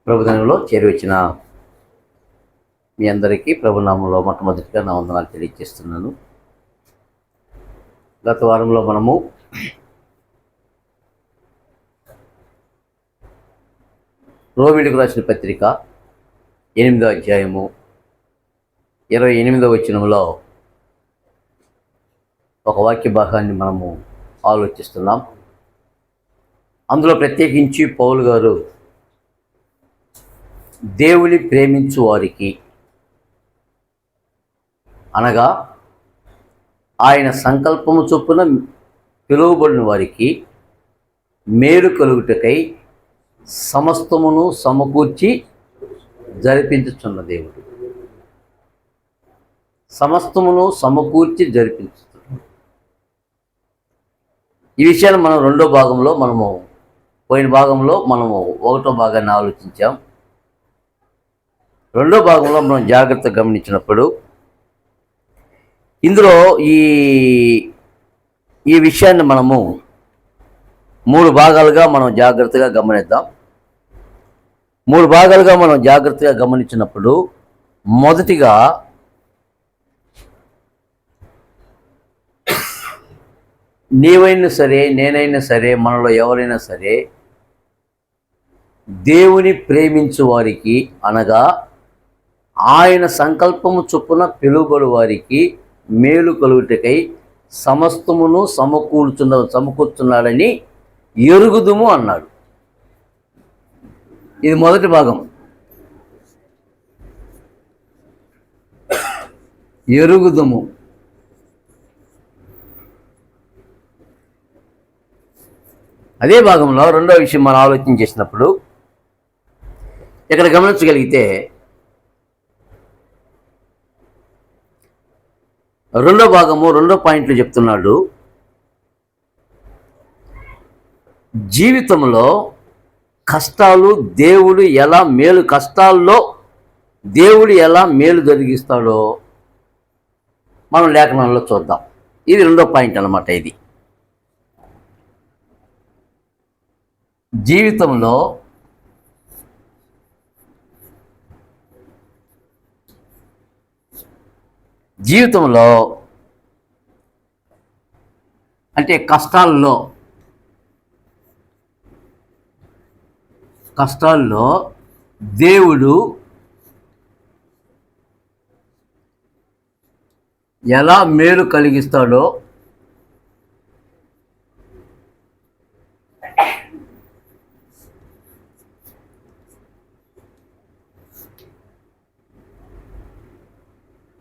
ప్రభుత్వంలో చేరివచ్చిన మీ అందరికీ ప్రభునామంలో మొట్టమొదటిగా నా వందనాలు తెలియజేస్తున్నాను. గత వారంలో మనము రోమీయులకు రాసిన పత్రిక 8వ అధ్యాయము 28వ వచనంలో ఒక వాక్య భాగాన్ని మనము ఆలోచిస్తున్నాం. అందులో ప్రత్యేకించి పౌలు గారు దేవుని ప్రేమించు వారికి అనగా ఆయన సంకల్పము చొప్పున పిలువబడిన వారికి మేలు కలుగుటకై సమస్తమును సమకూర్చి జరిపించుచున్న దేవుడు. సమస్తమును సమకూర్చి జరిపించుతున్న ఈ విషయాన్ని మనం రెండో భాగంలో పోయిన భాగంలో మనము ఒకటో భాగాన్ని ఆలోచించాం. రెండో భాగంలో మనం జాగ్రత్తగా గమనించినప్పుడు ఇందులో ఈ విషయాన్ని మనము 3 భాగాలుగా మనం జాగ్రత్తగా గమనిద్దాం. 3 భాగాలుగా మనం జాగ్రత్తగా గమనించినప్పుడు మొదటిగా నీవైనా సరే నేనైనా సరే మనలో ఎవరైనా సరే దేవుని ప్రేమించు వారికి అనగా ఆయన సంకల్పము చొప్పున పిలువబడు వారికి మేలు కలుగుటకై సమస్తమును సమకూర్చున్నాడని ఎరుగుదుము అన్నాడు. ఇది మొదటి భాగం. ఎరుగుదుము. అదే భాగంలో రెండో విషయం మనం ఆలోచన చేసినప్పుడు ఇక్కడ గమనించగలిగితే రెండో భాగము 2వ పాయింట్లు చెప్తున్నాడు. జీవితంలో కష్టాల్లో దేవుడు ఎలా మేలు జరిగిస్తాడో మనం లేఖనంలో చూద్దాం. ఇది 2వ పాయింట్ అన్నమాట. ఇది జీవితంలో అంటే కష్టాల్లో దేవుడు ఎలా మేలు కలిగిస్తాడో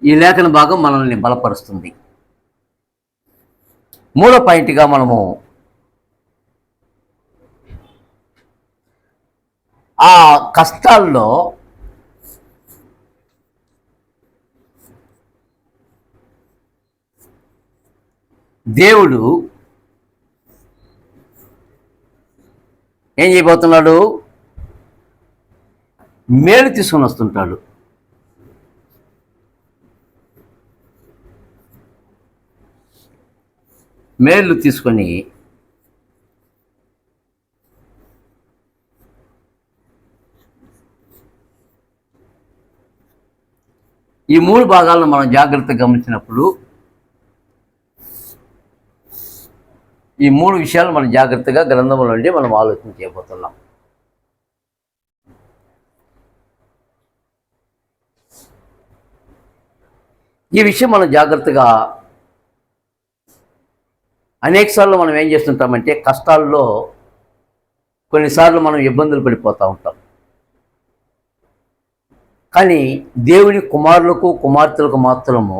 ఈ లేఖన భాగం మనల్ని బలపరుస్తుంది. 3వ పాయింట్గా మనము ఆ కష్టాల్లో దేవుడు ఏం చేయబోతున్నాడు? మేలు తీసుకొని వస్తుంటాడు. మేలు తీసుకొని ఈ 3 భాగాలను మనం జాగ్రత్తగా గమనించినప్పుడు ఈ 3 విషయాలు మనం జాగ్రత్తగా గ్రంథంలో నుండి మనం ఆలోచన చేయబోతున్నాం. ఈ విషయం మనం జాగ్రత్తగా అనేకసార్లు మనం ఏం చేస్తుంటామంటే కష్టాల్లో కొన్నిసార్లు మనం ఇబ్బందులు పడిపోతూ ఉంటాం. కానీ దేవుని కుమారులకు కుమార్తెలకు మాత్రము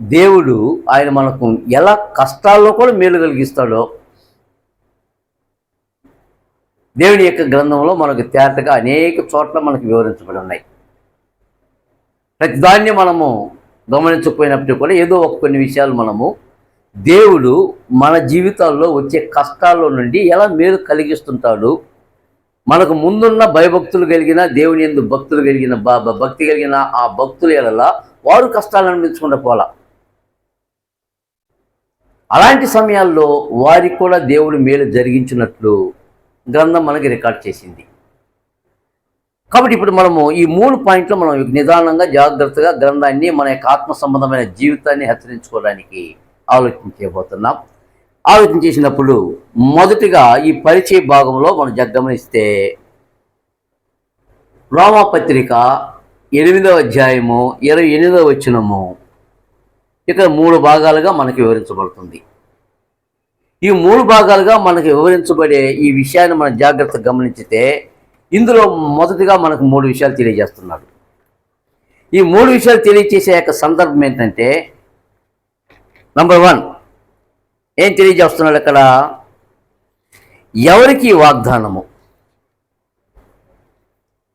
దేవుడు ఆయన మనకు ఎలా కష్టాల్లో కూడా మేలు కలిగిస్తాడో దేవుని యొక్క గ్రంథంలో మనకు తేటగా అనేక చోట్ల మనకు వివరించబడి ఉన్నాయి. ప్రతిదాన్ని మనము గమనించకపోయినప్పటికీ కూడా ఏదో కొన్ని విషయాలు మనము దేవుడు మన జీవితాల్లో వచ్చే కష్టాల్లో నుండి ఎలా మేలు కలిగిస్తుంటాడు, మనకు ముందున్న భయభక్తులు కలిగిన దేవుని యందు భక్తులు కలిగిన భక్తి కలిగిన ఆ భక్తులు ఎలా వారు కష్టాలను అనిపించకుండా పోలా. అలాంటి సమయాల్లో వారికి కూడా దేవుడు మేలు జరిగించినట్లు గ్రంథం మనకి రికార్డ్ చేసింది. కాబట్టి ఇప్పుడు మనము ఈ 3 పాయింట్లు మనం నిదానంగా జాగ్రత్తగా గ్రంథాన్ని మన యొక్క ఆత్మ సంబంధమైన జీవితాన్ని హెచ్చరించుకోవడానికి ఆలోచించబోతున్నాం. ఆలోచన చేసినప్పుడు మొదటిగా ఈ పరిచయ భాగంలో మనం గమనిస్తే రోమాపత్రిక 8వ అధ్యాయము 28వ వచనము ఇక్కడ 3 భాగాలుగా మనకి వివరించబడుతుంది. ఈ 3 భాగాలుగా మనకి వివరించబడే ఈ విషయాన్ని మనం జాగ్రత్తగా గమనించితే ఇందులో మొదటిగా మనకు 3 విషయాలు తెలియజేస్తున్నాడు. ఈ 3 విషయాలు తెలియజేసే యొక్క సందర్భం ఏంటంటే, నంబర్ 1 ఏం తెలియజేస్తున్నాడు అక్కడ? ఎవరికి వాగ్దానము?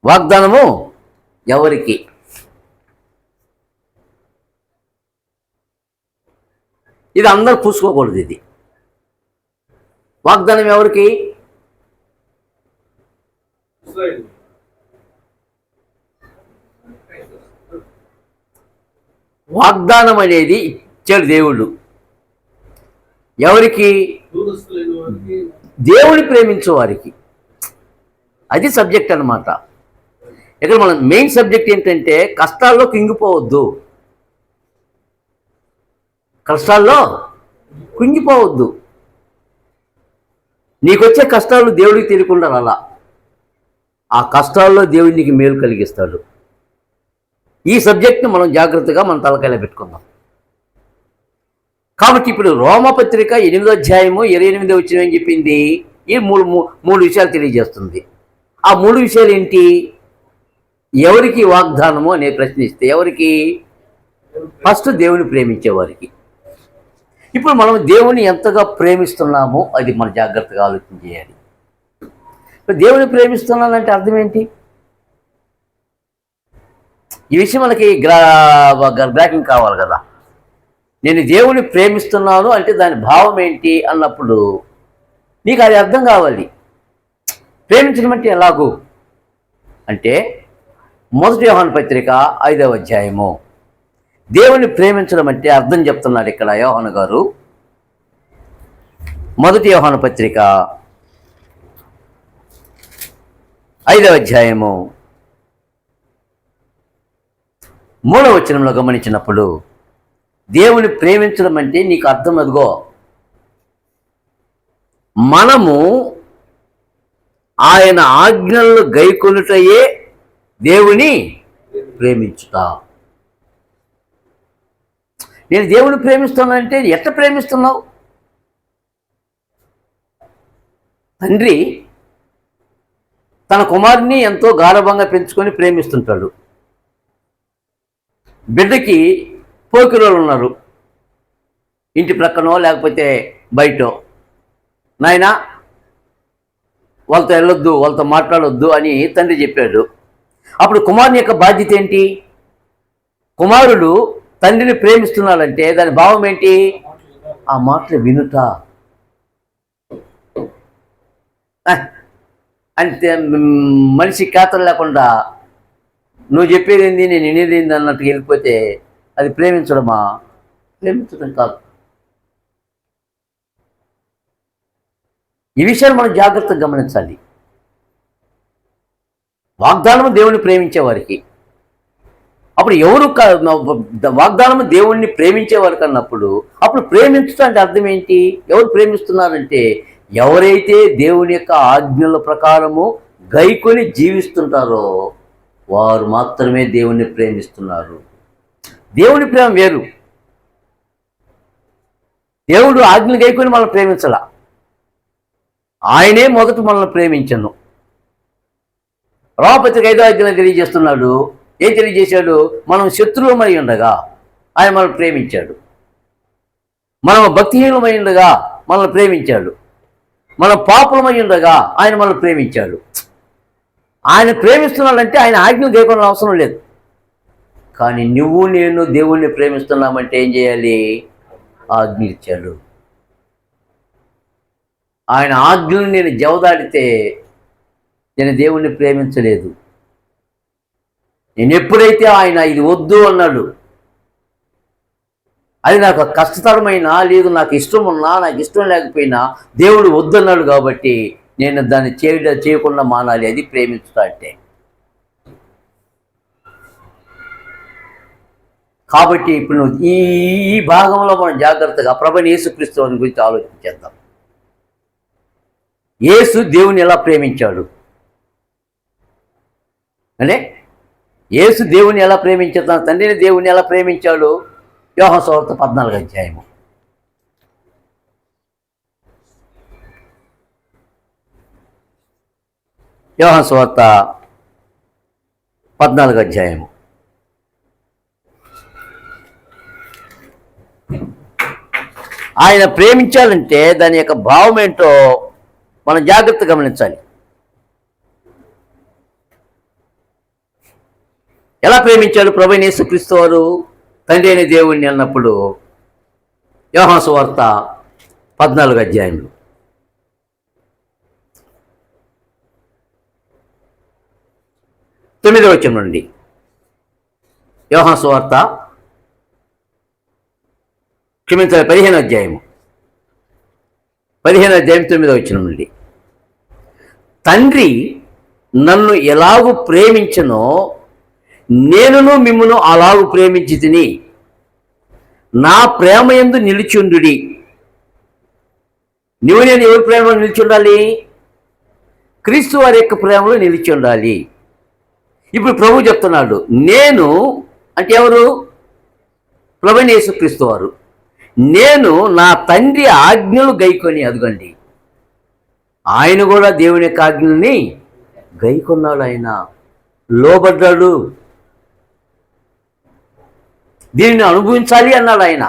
వాగ్దానము ఎవరికి? ఇది అందరూ పూసుకోకూడదు. ఇది వాగ్దానం ఎవరికి? వాగ్దానం అనేది ఇచ్చాడు దేవుడు. ఎవరికి? దేవుని ప్రేమించే వారికి. అది సబ్జెక్ట్ అన్నమాట. ఇక్కడ మన మెయిన్ సబ్జెక్ట్ ఏంటంటే కష్టాల్లో కుంగిపోవద్దు. కష్టాల్లో కుంగిపోవద్దు. నీకొచ్చే కష్టాలు దేవుడికి తెలియకుండా అలా ఆ కష్టాల్లో దేవుడు నీకు మేలు కలిగిస్తాడు. ఈ సబ్జెక్ట్ని మనం జాగ్రత్తగా మన తలకాయలో పెట్టుకుందాం. కాబట్టి ఇప్పుడు రోమపత్రిక 8వ అధ్యాయము 28వ వచనం ఏం చెప్పింది? ఈ మూడు విషయాలు తెలియజేస్తుంది. ఆ 3 విషయాలు ఏంటి? ఎవరికి వాగ్దానము అనే ప్రశ్నిస్తే ఎవరికి? ఫస్ట్ దేవుని ప్రేమించేవారికి. ఇప్పుడు మనం దేవుని ఎంతగా ప్రేమిస్తున్నామో అది మనం జాగ్రత్తగా ఆలోచన చేయాలి. దేవుని ప్రేమిస్తున్నానంటే అర్థం ఏంటి? ఈ విషయం మనకి గ్రాహ్యం కావాలి కదా. నేను దేవుని ప్రేమిస్తున్నాను అంటే దాని భావం ఏంటి అన్నప్పుడు నీకు అది అర్థం కావాలి. ప్రేమించడం అంటే ఎలాగూ అంటే 1 యోహాను పత్రిక 5వ అధ్యాయము దేవుని ప్రేమించడం అంటే అర్థం చెప్తున్నాడు ఇక్కడ యోహాను గారు. 1 యోహాను పత్రిక 5వ అధ్యాయము 3వ వచనంలో గమనించినప్పుడు దేవుని ప్రేమించడం అంటే నీకు అర్థం అదిగో, మనము ఆయన ఆజ్ఞలను గైకొనుటయే దేవుని ప్రేమించుట. నేను దేవుని ప్రేమిస్తున్నానంటే ఎట్లా ప్రేమిస్తున్నావు? తండ్రి తన కుమారుని ఎంతో గాఢంగా పెంచుకొని ప్రేమిస్తుంటాడు. బిడ్డకి పోకిరోళ్ళు ఉన్నారు, ఇంటి ప్రక్కనో లేకపోతే బయటో. నాయనా వాళ్ళతో వెళ్ళొద్దు, వాళ్ళతో మాట్లాడొద్దు అని తండ్రి చెప్పాడు. అప్పుడు కుమారుని యొక్క బాధ్యత ఏంటి? కుమారుడు తండ్రిని ప్రేమిస్తున్నాడంటే దాని భావం ఏంటి? ఆ మాటలు వినుట. అంతే, మనిషి ఖాతలు లేకుండా నువ్వు చెప్పేది ఏంది నేను వినేది ఏంది అన్నట్టు వెళ్ళిపోతే అది ప్రేమించడమా? ప్రేమించడం కాదు. ఈ విషయాన్ని మనం జాగ్రత్తగా గమనించాలి. వాగ్దానము దేవుని ప్రేమించేవారికి. అప్పుడు ఎవరు వాగ్దానము దేవుణ్ణి ప్రేమించేవారికి అన్నప్పుడు అప్పుడు ప్రేమించడం అంటే అర్థం ఏంటి? ఎవరు ప్రేమిస్తున్నారంటే ఎవరైతే దేవుని యొక్క ఆజ్ఞల ప్రకారము గైకొని జీవిస్తుంటారో వారు మాత్రమే దేవుణ్ణి ప్రేమిస్తున్నారు. దేవుని ప్రేమ వేరు. దేవుడు ఆజ్ఞలు గైకొని మనల్ని ప్రేమించాల. ఆయనే మొదట మనల్ని ప్రేమించను. రోమపత్రిక 5వ అధ్యాయం తెలియజేస్తున్నాడు. ఏం తెలియజేశాడు? మనం శత్రువులమై ఉండగా ఆయన మనల్ని ప్రేమించాడు. మనం భక్తిహీనమై ఉండగా మనల్ని ప్రేమించాడు. మనం పాపులమై ఉండగా ఆయన మనల్ని ప్రేమించాడు. ఆయన ప్రేమిస్తున్నాడంటే ఆయన ఆజ్ఞలు గైకొనాల్సిన అవసరం లేదు. కానీ నువ్వు నేను దేవుణ్ణి ప్రేమిస్తున్నామంటే ఏం చేయాలి? ఆజ్ఞ ఇచ్చాడు. ఆయన ఆజ్ఞలు నేను జవదాడితే నేను దేవుణ్ణి ప్రేమించలేదు. నేను ఎప్పుడైతే ఆయన ఇది వద్దు అన్నాడు, అది నాకు కష్టతరమైనా లేదు నాకు ఇష్టం ఉన్నా నాకు ఇష్టం లేకపోయినా దేవుడు వద్దన్నాడు కాబట్టి నేను దాన్ని చేయకుండా మానాలి. అది ప్రేమించుతా అంటే. కాబట్టి ఇప్పుడు నువ్వు ఈ ఈ భాగంలో మనం జాగ్రత్తగా ప్రభువైన యేసుక్రీస్తు వారి గురించి ఆలోచించేద్దాం. యేసు దేవుని ఎలా ప్రేమించాడు అంటే, యేసు దేవుని ఎలా ప్రేమించాడు, తన తండ్రిని దేవుని ఎలా ప్రేమించాడు? యోహాను సువార్త 14వ అధ్యాయము. యోహాను సువార్త 14వ అధ్యాయము. ఆయన ప్రేమించాలంటే దాని యొక్క భావం ఏంటో మనం జాగ్రత్తగా గమనించాలి. ఎలా ప్రేమించాడు ప్రభువైన యేసుక్రీస్తు వారు తండ్రి అయిన దేవుణ్ణి అన్నప్పుడు? యోహాను సువార్త 14వ అధ్యాయంలో 9వ వచనం నుండి. యోహాను సువార్త 15వ అధ్యాయము 9వ వచనం నుండి. తండ్రి నన్ను ఎలాగూ ప్రేమించనో నేనును మిమ్మును అలాగూ ప్రేమించి తిని నా ప్రేమ యందు నిలిచుండుడి. నువ్వు నేను ఎవరి ప్రేమలో నిలిచి ఉండాలి? క్రీస్తు వారి యొక్క ప్రేమలో నిలిచి ఉండాలి. ఇప్పుడు ప్రభు చెప్తున్నాడు, నేను అంటే ఎవరు? ప్రభువైన యేసుక్రీస్తు వారు. నేను నా తండ్రి ఆజ్ఞలు గైకొని, అదిగండి ఆయన కూడా దేవుని యొక్క ఆజ్ఞల్ని గైకొన్నాడు. ఆయన లోబడ్డాడు, దీనిని అనుభవించాలి అన్నాడు ఆయన.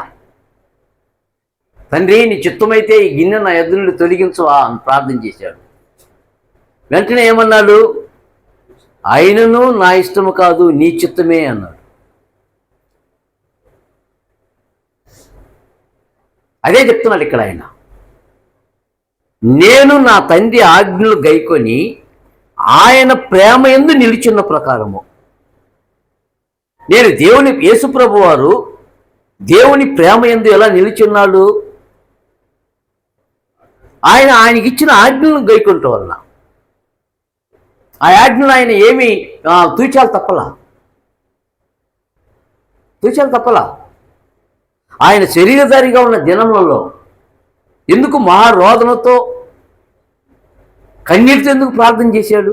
తండ్రి నీ చిత్తమైతే ఈ గిన్నె నా ఎదురు నుండి తొలగించవా అని ప్రార్థన చేశాడు. వెంటనే ఏమన్నాడు? ఆయనను నా ఇష్టము కాదు నీ చిత్తమే అన్నాడు. అదే చెప్తున్నాడు ఇక్కడ ఆయన. నేను నా తండ్రి ఆజ్ఞలు గైకొని ఆయన ప్రేమ యందు నిలిచున్న ప్రకారము. నేను దేవుని యేసుప్రభు వారు దేవుని ప్రేమ యందు ఎలా నిలిచున్నాడు? ఆయనకి ఇచ్చిన ఆజ్ఞలను గైకొనటం వలన. ఆ ఆజ్ఞలు ఆయన ఏమి తూచాలు తప్పలా. ఆయన శరీరధారిగా ఉన్న దినములలో ఎందుకు మహారోదనతో కన్నీటితో ఎందుకు ప్రార్థన చేశాడు?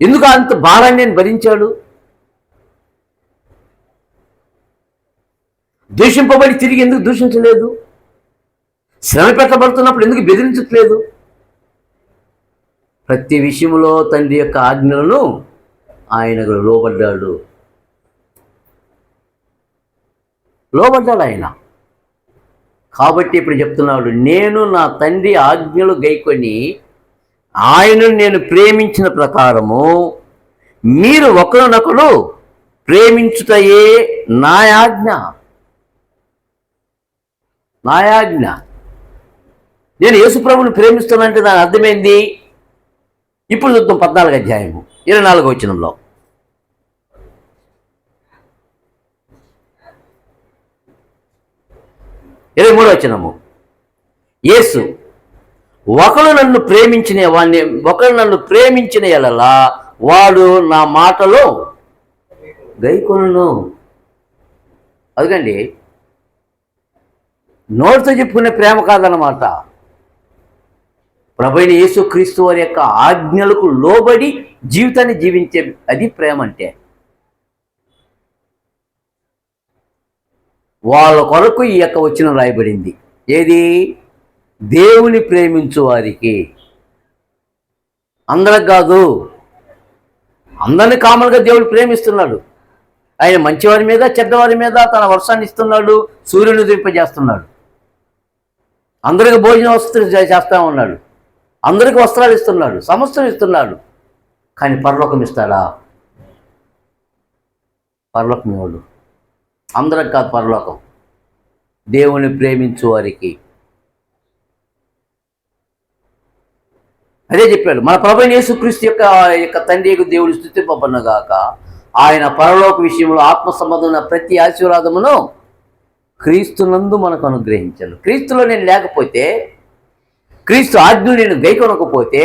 ఎందుకు అంత భారాన్ని నేను భరించాడు? దూషింపబడి తిరిగి ఎందుకు దూషించలేదు? శ్రమ పెట్టబడుతున్నప్పుడు ఎందుకు బెదిరించట్లేదు? ప్రతి విషయంలో తండ్రి యొక్క ఆజ్ఞలను ఆయనకు లోబడ్డాడు ఆయన. కాబట్టి ఇప్పుడు చెప్తున్నాడు, నేను నా తండ్రి ఆజ్ఞలు గైకొని ఆయనను నేను ప్రేమించిన ప్రకారము మీరు ఒకరినొకరు ప్రేమించుటయే నా ఆజ్ఞ. నేను యేసుప్రభుని ప్రేమిస్తున్నానంటే దాని అర్థమైంది. ఇప్పుడు చూద్దాం 14వ అధ్యాయము 24వ వచనంలో. వచనము. యేసు ఒకరు నన్ను ప్రేమించిన ఎడల వాడు నా మాటలో గైకొనును. అదిగండి, నోటితో చెప్పుకునే ప్రేమ కాదన్నమాట. ప్రభువైన యేసుక్రీస్తు వారి యొక్క ఆజ్ఞలకు లోబడి జీవితాన్ని జీవించే అది ప్రేమ అంటే. వాళ్ళ కొరకు ఈ యొక్క వచనం రాయబడింది. ఏది? దేవుని ప్రేమించు వారికి. అందరికి కాదు, అందరిని కామన్గా దేవుడు ప్రేమిస్తున్నాడు. ఆయన మంచివారి మీద చెడ్డవారి మీద తన వర్షాన్ని ఇస్తున్నాడు, సూర్యుని ఉదయింపజేస్తున్నాడు. అందరికి భోజనం వస్త్రం చేస్తా ఉన్నాడు, అందరికి వస్త్రాలు ఇస్తున్నాడు, సమస్తం ఇస్తున్నాడు. కానీ పరలోకం ఇస్తాడా? పరలోకం ఇవ్వడు. అందరికి కాదు పరలోకం, దేవుని ప్రేమించు వారికి. అదే చెప్పాడు, మన ప్రభువైన యేసుక్రీస్తు యొక్క తండ్రి యొక్క దేవుడు స్తుతింపబడునుగాక. ఆయన పరలోక విషయంలో ఆత్మ సంబంధమైన ప్రతి ఆశీర్వాదమును క్రీస్తునందు మనకు అనుగ్రహించాడు. క్రీస్తులో నేను లేకపోతే, క్రీస్తు ఆజ్ఞలు నేను గైకొనకపోతే,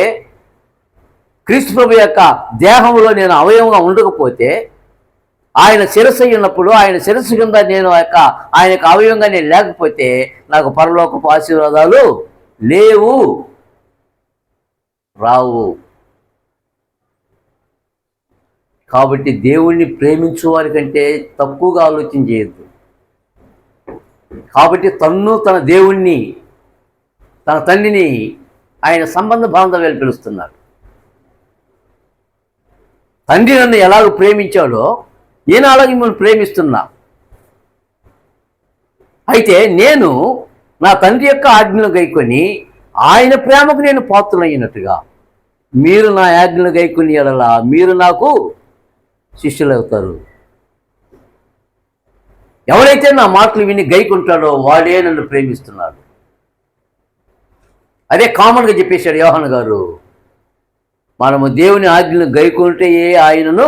క్రీస్తు ప్రభు యొక్క దేహంలో నేను అవయవంగా ఉండకపోతే, ఆయన శిరస్సు అయినప్పుడు ఆయన శిరస్సు కింద నేను ఆయన యొక్క అవయవంగా నేను లేకపోతే నాకు పరలోకపు ఆశీర్వాదాలు లేవు, రావు. కాబట్టి దేవుణ్ణి ప్రేమించు వారి కంటే తక్కువగా ఆలోచన చేయొద్దు. కాబట్టి తన దేవుణ్ణి, తన తండ్రిని ఆయన సంబంధ బాంధవ్యాలు పిలుస్తున్నాడు. తండ్రి నన్ను ఎలాగ ప్రేమించాడో నేను అలాగే మిమ్మల్ని ప్రేమిస్తున్నా. అయితే నేను నా తండ్రి యొక్క ఆజ్ఞలు గైకొని ఆయన ప్రేమకు నేను పాత్రులైనట్టుగా మీరు నా ఆజ్ఞలు గైకొని ఎడలా మీరు నాకు శిష్యులు అవుతారు. ఎవరైతే నా మాటలు విని గైకుంటాడో వాడే నన్ను ప్రేమిస్తున్నాడు. అదే కామన్గా చెప్పేశాడు యోహాను గారు. మనము దేవుని ఆజ్ఞను గైకుంటే ఆయనను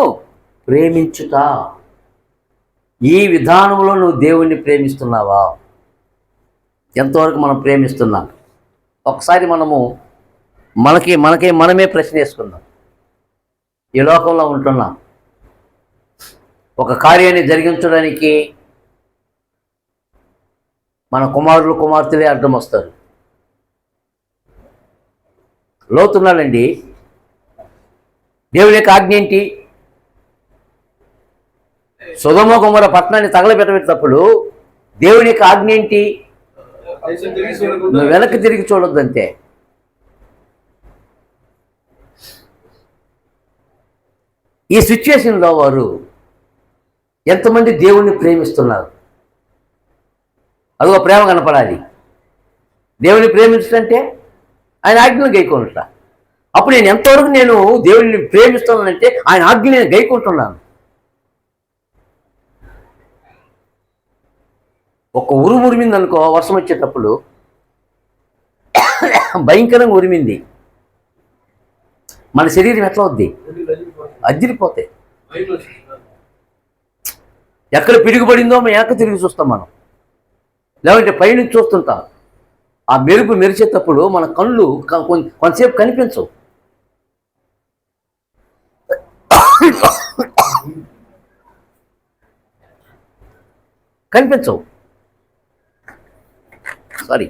ప్రేమించుట. ఈ విధానంలో నువ్వు దేవుణ్ణి ప్రేమిస్తున్నావా? ఎంతవరకు మనం ప్రేమిస్తున్నాం? ఒకసారి మనమే ప్రశ్న వేసుకుందాం. ఈ లోకంలో ఉంటున్నాం, ఒక కార్యాన్ని జరిగించడానికి మన కుమారులు కుమార్తెలే అడ్డం వస్తారు. లోతున్నాడండి. దేవుని యొక్క ఆజ్ఞ ఏంటి? సొదొమ గొమొర్రా పట్టణాన్ని తగలబెట్టబెట్టినప్పుడు దేవుని యొక్క ఆజ్ఞ ఏంటి? నువ్వు వెనక్కి తిరిగి చూడొద్దంతే. ఈ సిచ్యువేషన్లో వారు ఎంతమంది దేవుణ్ణి ప్రేమిస్తున్నారు? అదిగో ప్రేమ కనపడాలి. దేవుని ప్రేమించడంటే ఆయన ఆజ్ఞను గైకొనుట. అప్పుడు నేను ఎంతవరకు నేను దేవుడిని ప్రేమిస్తున్నానంటే ఆయన ఆజ్ఞ నేను గైకుంటున్నాను. ఒక ఉరిమింది అనుకో, వర్షం వచ్చేటప్పుడు భయంకరంగా ఉరిమింది, మన శరీరం ఎట్లా అవుద్ది? అదిరిపోతాయి. ఎక్కడ పిడుగుపడిందో మేము ఎక్క తిరిగి చూస్తాం మనం, లేదంటే పైనుంచి చూస్తుంటాం. ఆ మెరుపు మెరిచేటప్పుడు మన కళ్ళు కొంతసేపు కనిపించవు. సారీ.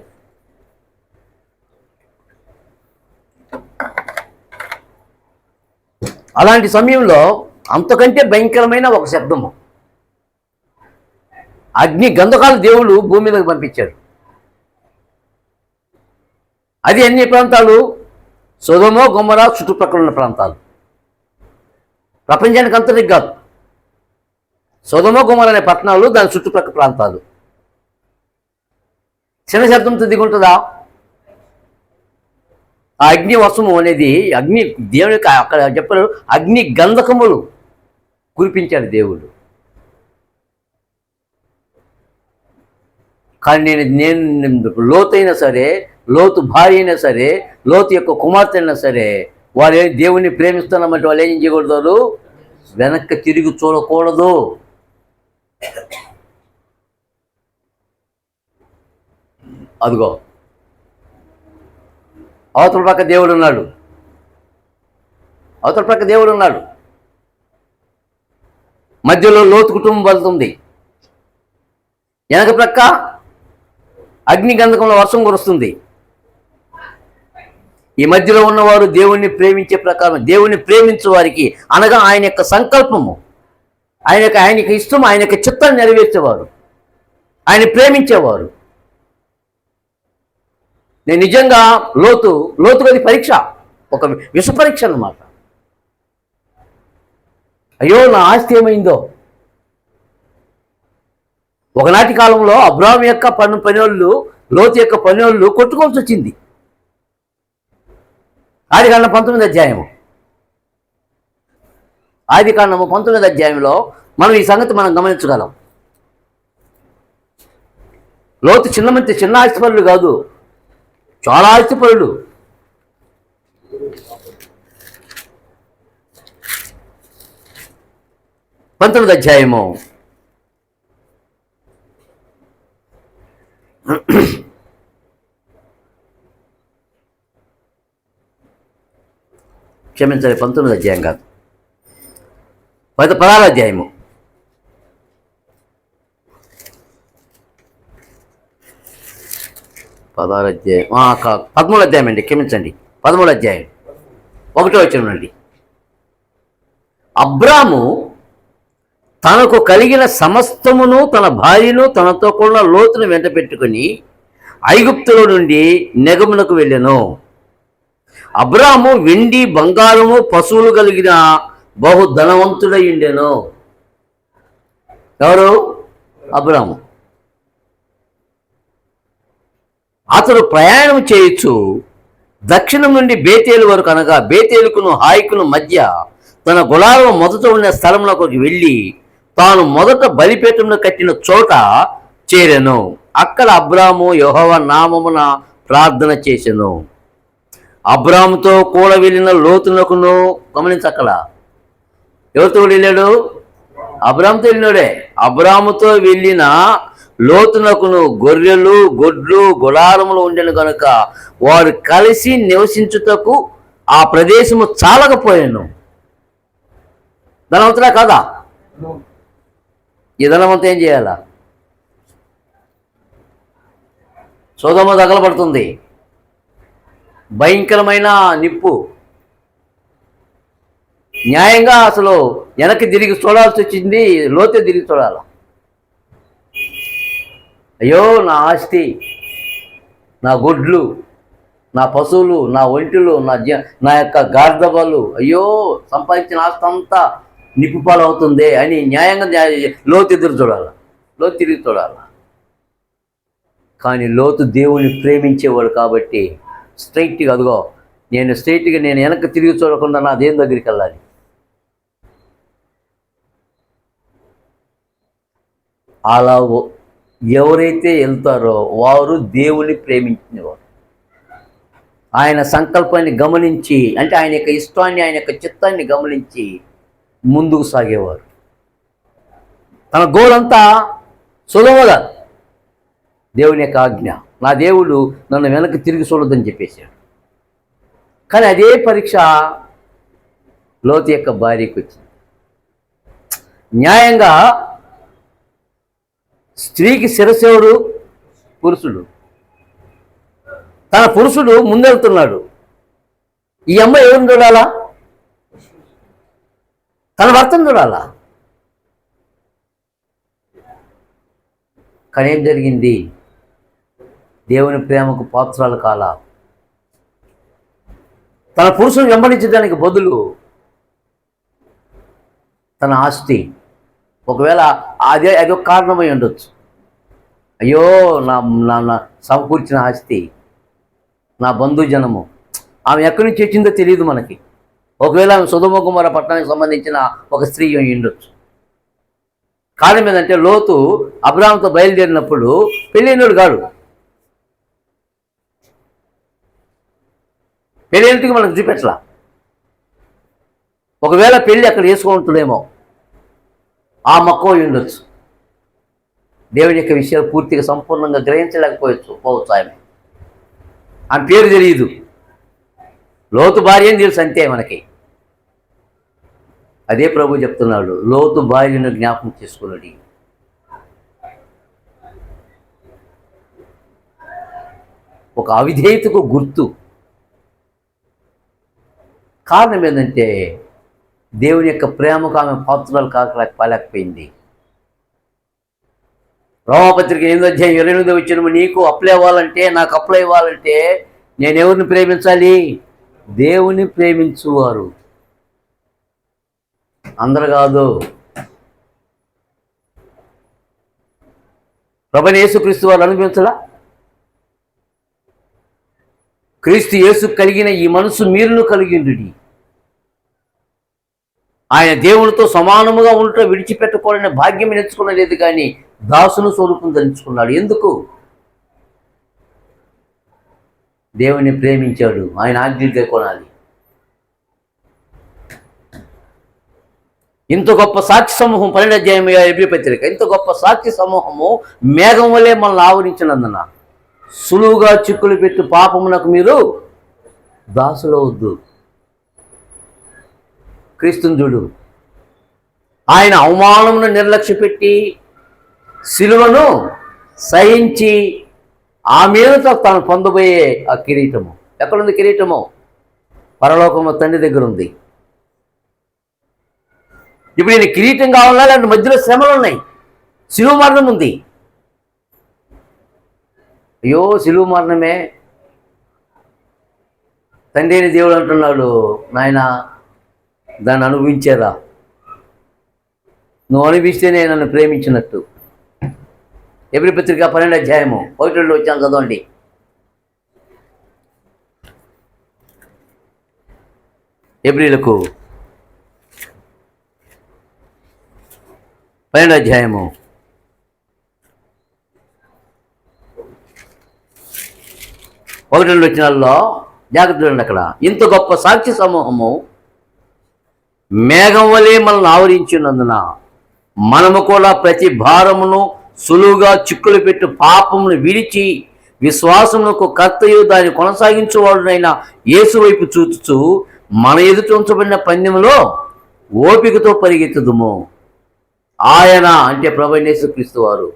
అలాంటి సమయంలో అంతకంటే భయంకరమైన ఒక శబ్దము, అగ్ని గంధకాలు దేవుడు భూమి మీదకి పంపించాడు. అది అన్ని ప్రాంతాలు, సొదొమ గొమొర్రా చుట్టుపక్కల ఉన్న ప్రాంతాలు, ప్రపంచానికి అంతటికి కాదు. సొదొమ గొమొర్రా అనే పట్టణాలు, దాని చుట్టుపక్కల ప్రాంతాలు. చిన్న శబ్దంతో దిగుంటుందా? ఆ అగ్ని వర్షము అనేది అగ్ని దేవునికి అక్కడ చెప్పారు, అగ్ని గంధకములు కురిపించాడు దేవుడు. కానీ నేను లోతైనా సరే, లోతు భార్య అయినా సరే, లోతు యొక్క కుమార్తె అయినా సరే, వాళ్ళు దేవుణ్ణి ప్రేమిస్తున్నామంటే వాళ్ళు ఏం చేయకూడదు? వెనక్కి తిరిగి చూడకూడదు. అదిగో అవతల పక్క దేవుడు ఉన్నాడు, అవతల పక్క దేవుడు ఉన్నాడు. మధ్యలో లోతు కుటుంబం వెళ్తుంది, వెనక ప్రక్క అగ్ని గంధకంలో వర్షం కురుస్తుంది. ఈ మధ్యలో ఉన్నవారు దేవుణ్ణి ప్రేమించే ప్రకారం, దేవుణ్ణి ప్రేమించే వారికి అనగా ఆయన యొక్క సంకల్పము, ఆయనకి ఇష్టం, ఆయన యొక్క చిత్తాన్ని నెరవేర్చేవారు, ఆయన ప్రేమించేవారు. నేను నిజంగా లోతుగా పరీక్ష, ఒక విష పరీక్ష అన్నమాట. అయ్యో నా ఆస్తి ఏమైందో. ఒకనాటి కాలంలో అబ్రాహాము యొక్క పనివాళ్ళు, లోతు యొక్క పనివాళ్ళు కొట్టుకోవాల్సి వచ్చింది. ఆదికాండం 19వ అధ్యాయము, ఆదికాండము 19వ అధ్యాయంలో మనం ఈ సంగతి గమనించగలం. లోతు చిన్న ఆస్తిపరులు కాదు, చాలా ఆస్తిపరులు. పంతొమ్మిది అధ్యాయము క్షమించాలి, 19 అధ్యాయం కాదు, 16 అధ్యాయము. 16 అధ్యాయం 13 అధ్యాయం అండి, క్షమించండి, 13 అధ్యాయం 1వ వచనం అండి. అబ్రాము తనకు కలిగిన సమస్తమును, తన భార్యను, తనతో కూడా లోతును వెంట పెట్టుకుని ఐగుప్తులో నుండి నెగమునకు వెళ్ళెను. అబ్రాము వెండి బంగారము పశువులు కలిగిన బహు ధనవంతుడై ఉండెను. ఎవరు? అబ్రాము. అతడు ప్రయాణం చేయొచ్చు దక్షిణం నుండి బేతేలు వరకు, అనగా బేతేలుకును హాయికును మధ్య తన గుడారం మొదట ఉన్న స్థలంలోకి వెళ్ళి తాను మొదట బలిపీఠమును కట్టిన చోట చేరెను. అక్కడ అబ్రాము యెహోవా నామమున ప్రార్థన చేసెను. అబ్రాముతో కూడా వెళ్ళిన లోతునకును, గమనించక్కడ ఎవరితో వెళ్ళాడు? అబ్రాముతో వెళ్ళినాడే. అబ్రాముతో వెళ్ళిన లోతునకును గొర్రెలు, గొడ్లు, గుడారములు ఉండెను కనుక వారు కలిసి నివసించుటకు ఆ ప్రదేశము చాలకపోయాను. ధనవంతుడా కాదా? ఈ ధనవంతం ఏం చేయాలా? సొదొమ తగలబడుతుంది, భయంకరమైన నిప్పు. న్యాయంగా అసలు వెనక్కి తిరిగి చూడాల్సి వచ్చింది, లోతే తిరిగి చూడాల. అయ్యో, నా ఆస్తి, నా గొడ్లు, నా పశువులు, నా ఒంటెలు, నా యొక్క గార్ధబలు, అయ్యో సంపాదించిన ఆస్తి అంతా నిప్పుపాలు అవుతుంది అని న్యాయంగా లోతు ఎదురు చూడాల, లోతు తిరిగి చూడాల. కానీ లోతు దేవుని ప్రేమించేవాడు కాబట్టి స్ట్రైట్గా, అదిగో నేను స్ట్రైట్గా నేను వెనక్కి తిరిగి చూడకుండా నా దేవుని దగ్గరికి వెళ్ళాలి. అలా ఎవరైతే వెళ్తారో వారు దేవుని ప్రేమించినవారు, ఆయన సంకల్పాన్ని గమనించి, అంటే ఆయన యొక్క ఇష్టాన్ని, ఆయన యొక్క చిత్తాన్ని గమనించి ముందుకు సాగేవారు. తన గోల్ అంతా సులభంగా దేవుని యొక్క ఆజ్ఞ, నా దేవుడు నన్ను వెనక్కి తిరిగి చూడొద్దని చెప్పేశాడు. కానీ అదే పరీక్ష లోతు యొక్క భార్యకి వచ్చింది. న్యాయంగా స్త్రీకి శిరసేవుడు పురుషుడు. తన పురుషుడు ముందెళ్తున్నాడు, ఈ అమ్మాయి ఎవరిని చూడాలా? తన భర్తను చూడాలా. కానీ ఏం జరిగింది? దేవుని ప్రేమకు పాత్రాలు కాల. తన పురుషుని వెంబడించడానికి బదులు తన ఆస్తి, ఒకవేళ అదొక కారణమై ఉండొచ్చు. అయ్యో, నా సమకూర్చిన ఆస్తి, నా బంధుజనము, ఆమె ఎక్కడి నుంచి వచ్చిందో తెలియదు మనకి. ఒకవేళ ఆమె సొదొమ గొమొర్రా పట్టణానికి సంబంధించిన ఒక స్త్రీ ఉండొచ్చు. కారణం ఏంటంటే లోతు అబ్రాహాముతో బయలుదేరినప్పుడు పెళ్ళైనడు కాడు. పెళ్ళైనట్టుగా మనకు చూపెట్టలా. ఒకవేళ పెళ్ళి అక్కడ చేసుకుంటుందేమో, ఆ మక్కువ ఉండొచ్చు. దేవుని యొక్క విషయాలు పూర్తిగా సంపూర్ణంగా గ్రహించలేకపోవచ్చు ఆమె పేరు తెలియదు. లోతు భార్య అని తెలుసు అంతే మనకి. అదే ప్రభు చెప్తున్నాడు, లోతు భార్యను జ్ఞాపకం చేసుకున్నాడు. ఒక అవిధేయతకు గుర్తు. కారణం ఏంటంటే దేవుని యొక్క ప్రేమకు ఆమె పాత్రలు కాలేకపోయింది. రోమపత్రిక 8వ అధ్యాయం 28వ వచనం, నీకు అప్లై అవ్వాలంటే, నాకు అప్లై అవ్వాలంటే నేను ఎవరిని ప్రేమించాలి? దేవుని ప్రేమించువారు, అందరు కాదు. ప్రభువైన యేసుక్రీస్తు వారు అనుభవించలా? క్రీస్తు యేసు కలిగిన ఈ మనసు మీరును కలిగిండు. ఆయన దేవునితో సమానముగా ఉండటం విడిచిపెట్టుకోవాలనే భాగ్యం ఎంచుకునలేదు, కానీ దాసును స్వరూపం ధరించుకున్నాడు. ఎందుకు? దేవుని ప్రేమించాడు, ఆయన ఆజ్ఞగా కొనాలి. ఇంత గొప్ప సాక్షి సమూహం, 12వ అధ్యాయం హెబ్రీ పత్రిక, ఇంత గొప్ప సాక్షి సమూహము మేఘం వలె మనల్ని ఆవరించినందున సులువుగా చిక్కులు పెట్టు పాపమునకు మీరు దాసులవద్దు. క్రీస్తుని చూడు. ఆయన అవమానమును నిర్లక్ష్య పెట్టి సిలువను సహించి ఆ మీదతో తాను పొందబోయే ఆ కిరీటము. ఎక్కడుంది కిరీటము? పరలోకము తండ్రి దగ్గర ఉంది. ఇప్పుడు నేను కిరీటం కావాలా, లేదంటే మధ్యలో శ్రమలు ఉన్నాయి, సిలువ మరణం ఉంది. అయ్యో సిలువ మరణమే. తండ్రి అని దేవుడు అంటున్నాడు, నాయన దాన్ని అనుభవించారా? నువ్వు అనిపిస్తేనే నన్ను ప్రేమించినట్టు. ఎబ్రీ పత్రిక 12వ అధ్యాయము 1-2 వచ్చాను, చదవండి. ఎబ్రీలకు 12వ అధ్యాయము 1-2 వచనాల్లో జాగ్రత్త ఉండండి. అక్కడ ఇంత గొప్ప సాక్షి సమూహము మేఘం వలె మనల్ని ఆవరించినందున మనము కూడా ప్రతి భారమును సులువుగా చిక్కులు పెట్టు పాపమును విడిచి విశ్వాసమునకు కర్తయు దాన్ని కొనసాగించువాడునైన యేసు వైపు చూచుచు మన ఎదుట ఉంచబడిన పందెములో ఓపికతో పరిగెత్తుదుము. ఆయన అంటే ప్రభువైన యేసుక్రీస్తు వారు,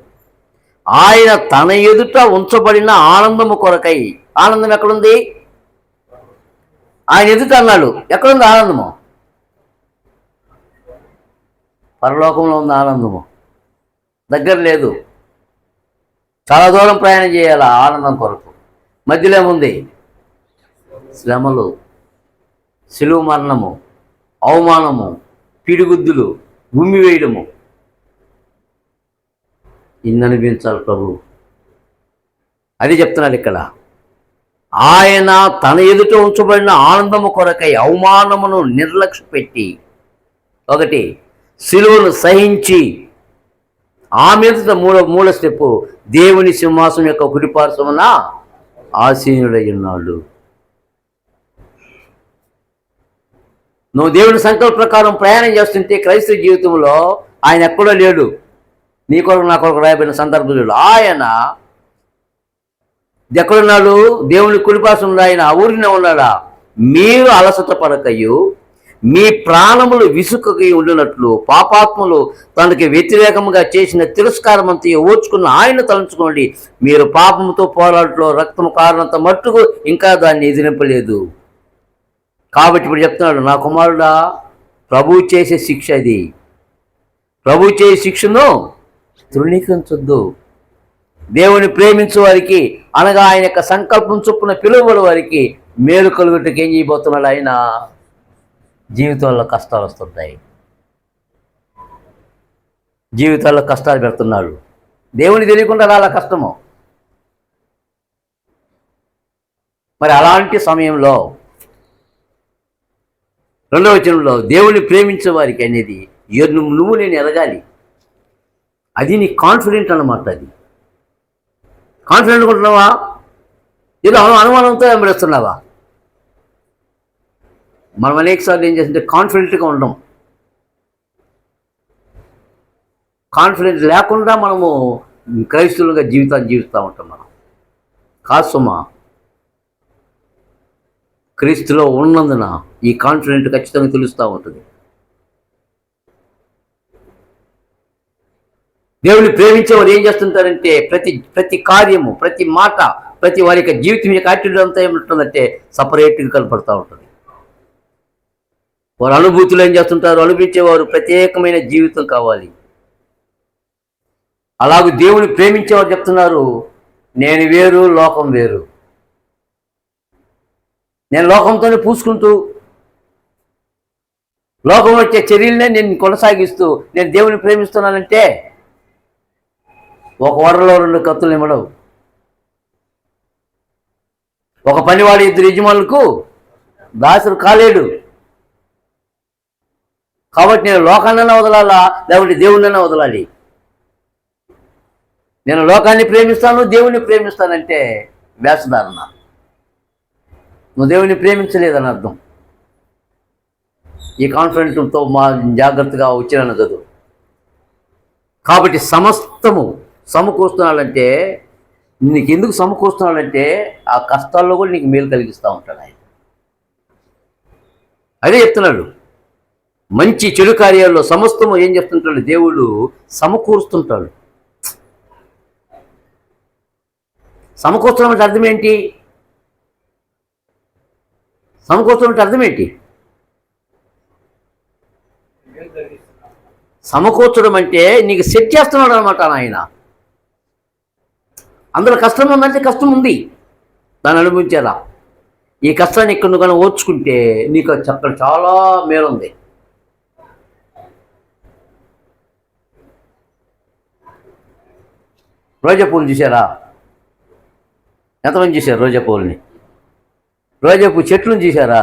ఆయన తన ఎదుట ఉంచబడిన ఆనందము కొరకై. ఆనందం ఎక్కడుంది? ఆయన ఎదుట అన్నాడు. ఎక్కడుంది ఆనందము? పరలోకంలో ఉంది ఆనందము. దగ్గర లేదు, చాలా దూరం ప్రయాణం చేయాలి ఆనందం కొరకు. మధ్యలో ఏముంది? శ్రమలు, సిలువ మరణము, అవమానము, పిడిగుద్దులు, గుమ్మి వేయడము. ఇన్ని అనిపించాలి ప్రభు. అది చెప్తున్నాడు ఇక్కడ. ఆయన తన ఎదుట ఉంచబడిన ఆనందము కొరకై అవమానమును నిర్లక్ష్య పెట్టి, ఒకటి సిలువను సహించి ఆ మీద మూల స్టెప్పు దేవుని సింహాసనం యొక్క కుడిపార్శ్వమున ఆసీనుడై ఉన్నాడు. నువ్వు దేవుని సంకల్ప ప్రకారం ప్రయాణం చేస్తుంటే క్రైస్తవ జీవితంలో ఆయన ఎక్కడో లేడు. నీ కొరకు నా కొరకు రాయబడిన సందర్భంలో ఆయన ఎక్కడున్నాడు? దేవుని కుడిపార్శ్వమున ఆయన ఊరినే ఉన్నాడా? మీరు అలసట పడకయు మీ ప్రాణములు విసుకకి ఉండినట్లు పాపాత్ములు తనకి వ్యతిరేకంగా చేసిన తిరస్కారం అంతా ఓర్చుకున్న ఆయన తలంచుకోండి. మీరు పాపంతో పోరాటంలో రక్తము కారణంత మట్టుకు ఇంకా దాన్ని ఎదిరింపలేదు. కాబట్టి ఇప్పుడు చెప్తున్నాడు, నా కుమారుడా, ప్రభు చేసే శిక్ష అది. ప్రభు చేసే శిక్షను తృణీకరించొద్దు. దేవుని ప్రేమించే వారికి, అనగా ఆయన యొక్క సంకల్పం చొప్పున పిలువబడే వారికి మేలు కలుగుటకు ఏం చేయబోతున్నాడు? ఆయన జీవితంలో కష్టాలు వస్తుంటాయి, జీవితాల్లో కష్టాలు పెడుతున్నాడు. దేవుని తెలియకుండా రాలా కష్టము. మరి అలాంటి సమయంలో 2వ వచనంలో దేవుని ప్రేమించే వారికి అనేది నువ్వు నేను ఎరగాలి. అది నీ కాన్ఫిడెంట్ అన్నమాట. అది కాన్ఫిడెంట్ ఉంటున్నావా? ఏదో అనుమానంతో వెంబడిస్తున్నావా? మనం అనేకసార్లు ఏం చేస్తుంటే కాన్ఫిడెంట్గా ఉండడం. కాన్ఫిడెంట్ లేకుండా మనము క్రైస్తవులుగా జీవితాన్ని జీవిస్తూ ఉంటాం. మనం కాదు సుమా, క్రీస్తులో ఉన్నందున ఈ కాన్ఫిడెంట్ ఖచ్చితంగా తెలుస్తూ ఉంటుంది. దేవుని ప్రేమించేవారు ఏం చేస్తుంటారంటే ప్రతి కార్యము, ప్రతి మాట, ప్రతి వారి యొక్క జీవితం యొక్క యాటిట్యూడ్ అంతా ఏముంటుందంటే సపరేట్గా కనపడుతూ ఉంటుంది. వారు అనుభూతులు ఏం చేస్తుంటారు? అనుభవించేవారు ప్రత్యేకమైన జీవితం కావాలి. అలాగే దేవుని ప్రేమించేవారు చెప్తున్నారు, నేను వేరు, లోకం వేరు. నేను లోకంతోనే పూసుకుంటూ లోకం వచ్చే చర్యలనే నేను కొనసాగిస్తూ నేను దేవుని ప్రేమిస్తున్నానంటే ఒక వరలో 2 కత్తులు ఇవ్వడం. ఒక పనివాడి 2 యజమానులకు దాసుడు కాలేడు. కాబట్టి నేను లోకాన్నైనా వదలాలా, లేకపోతే దేవుణ్ణైనా వదలాలి. నేను లోకాన్ని ప్రేమిస్తాను, దేవుణ్ణి ప్రేమిస్తానంటే వేషధారణ. నువ్వు దేవుని ప్రేమించలేదని అర్థం. ఈ కాన్ఫిడెంట్తో జాగ్రత్తగా వచ్చిన చదువు. కాబట్టి సమస్తము సమకూరుస్తున్నాడంటే, నీకు ఎందుకు సమకూరుస్తున్నాడంటే ఆ కష్టాల్లో కూడా నీకు మేలు కలిగిస్తూ ఉంటాడు ఆయన. అదే చెప్తున్నాడు. మంచి చెడు కార్యాల్లో సమస్తము ఏం చెప్తుంటాడు? దేవుడు సమకూరుస్తుంటాడు. సమకూర్చడం అంటే అర్థం ఏంటి? సమకూర్చడం అంటే అర్థం ఏంటి? సమకూర్చడం అంటే నీకు సెట్ చేస్తున్నాడు అనమాట ఆయన. అందులో కష్టం ఉందంటే కష్టం ఉంది, దాన్ని అనుభవించారా. ఈ కష్టాన్ని ఇక్కడ నువ్వు కానీ ఓర్చుకుంటే నీకు అక్కడ చాలా మేలుంది. రోజా పూలు చూసారా? ఎంతమంది చూశారు రోజా పూలని? రోజా పువ్వు చెట్లను చూసారా?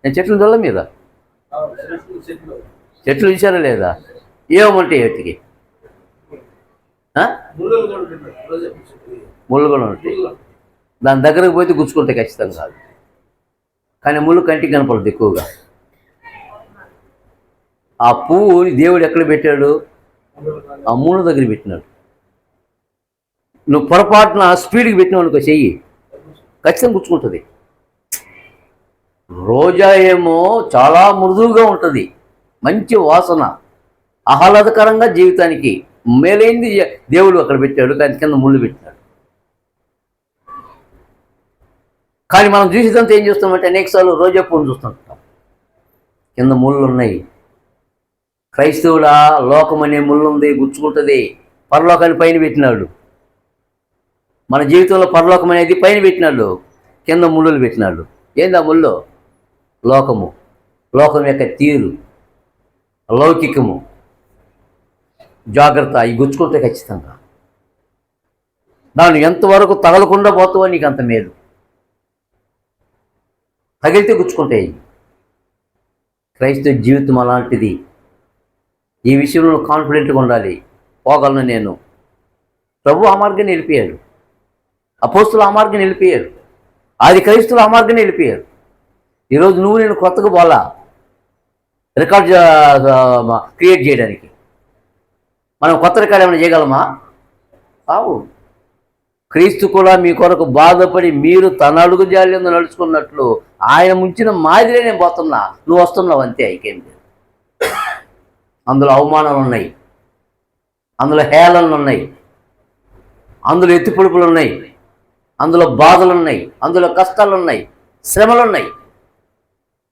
నేను చెట్లను చూడాల మీరు చెట్లు చూసారా లేదా? ఏమంటాయి వాటికి? ముళ్ళు కూడా ఉంటాయి. దాని దగ్గరకు పోతే గుచ్చుకుంటాయి ఖచ్చితంగా కాదు. కానీ ముళ్ళు కంటికి కనపడదు ఎక్కువగా. ఆ పువ్వు దేవుడు ఎక్కడ పెట్టాడు? ఆ ముళ్ళు దగ్గర పెట్టినాడు. నువ్వు పొరపాటున స్పీడ్కి పెట్టినావు అనుకో చెయ్యి, ఖచ్చితంగా గుచ్చుకుంటుంది. రోజా ఏమో చాలా మృదువుగా ఉంటుంది, మంచి వాసన, ఆహ్లాదకరంగా జీవితానికి మేలైంది దేవుడు అక్కడ పెట్టాడు. కానీ కింద ముళ్ళు పెట్టినాడు. కానీ మనం చూసేదంతా ఏం చూస్తామంటే అనేకసార్లు రోజా పువ్వును చూస్తుంటాం, కింద ముళ్ళు ఉన్నాయి. క్రైస్తవుడా, లోకం అనే ముళ్ళు ఉంది, గుచ్చుకుంటుంది. పరలోకాన్ని పైన పెట్టినాడు. మన జీవితంలో పరలోకం అనేది పైన పెట్టినాడు, కింద ముళ్ళులు పెట్టినాడు. ఏంది ఆ ముళ్ళు? లోకము, లోకం యొక్క తీరు, లౌకికము, జాగ్రత్త. అవి గుచ్చుకుంటే ఖచ్చితంగా దాన్ని ఎంతవరకు తగలకుండా పోతావో నీకు అంత మేలు. తగిలితే గుచ్చుకుంటాయి. క్రైస్తవ జీవితం అలాంటిది. ఈ విషయంలో కాన్ఫిడెంట్గా ఉండాలి. పోగలను నేను. ప్రభు ఆ మార్గాన్ని వెళ్ళిపోయాడు, అపోస్తులు ఆ మార్గాన్ని వెళ్ళిపోయారు, ఆది క్రైస్తువులు ఆ మార్గాన్ని వెళ్ళిపోయారు. ఈరోజు నువ్వు నేను కొత్తగా పోలా రికార్డ్ క్రియేట్ చేయడానికి. మనం కొత్త రికార్డ్ ఏమైనా చేయగలమా? కావు. క్రీస్తు కూడా మీ కొరకు బాధపడి మీరు తన అడుగు జాల్యంలో నడుచుకున్నట్లు ఆయన ముంచిన మాదిరే నేను పోతున్నా, నువ్వు వస్తున్నావు అంతే. అయికేం లేదు. అందులో అవమానాలు ఉన్నాయి, అందులో హేళనలు ఉన్నాయి, అందులో ఎత్తిపొడుపులు ఉన్నాయి, అందులో బాధలు ఉన్నాయి, అందులో కష్టాలు ఉన్నాయి, శ్రమలు ఉన్నాయి.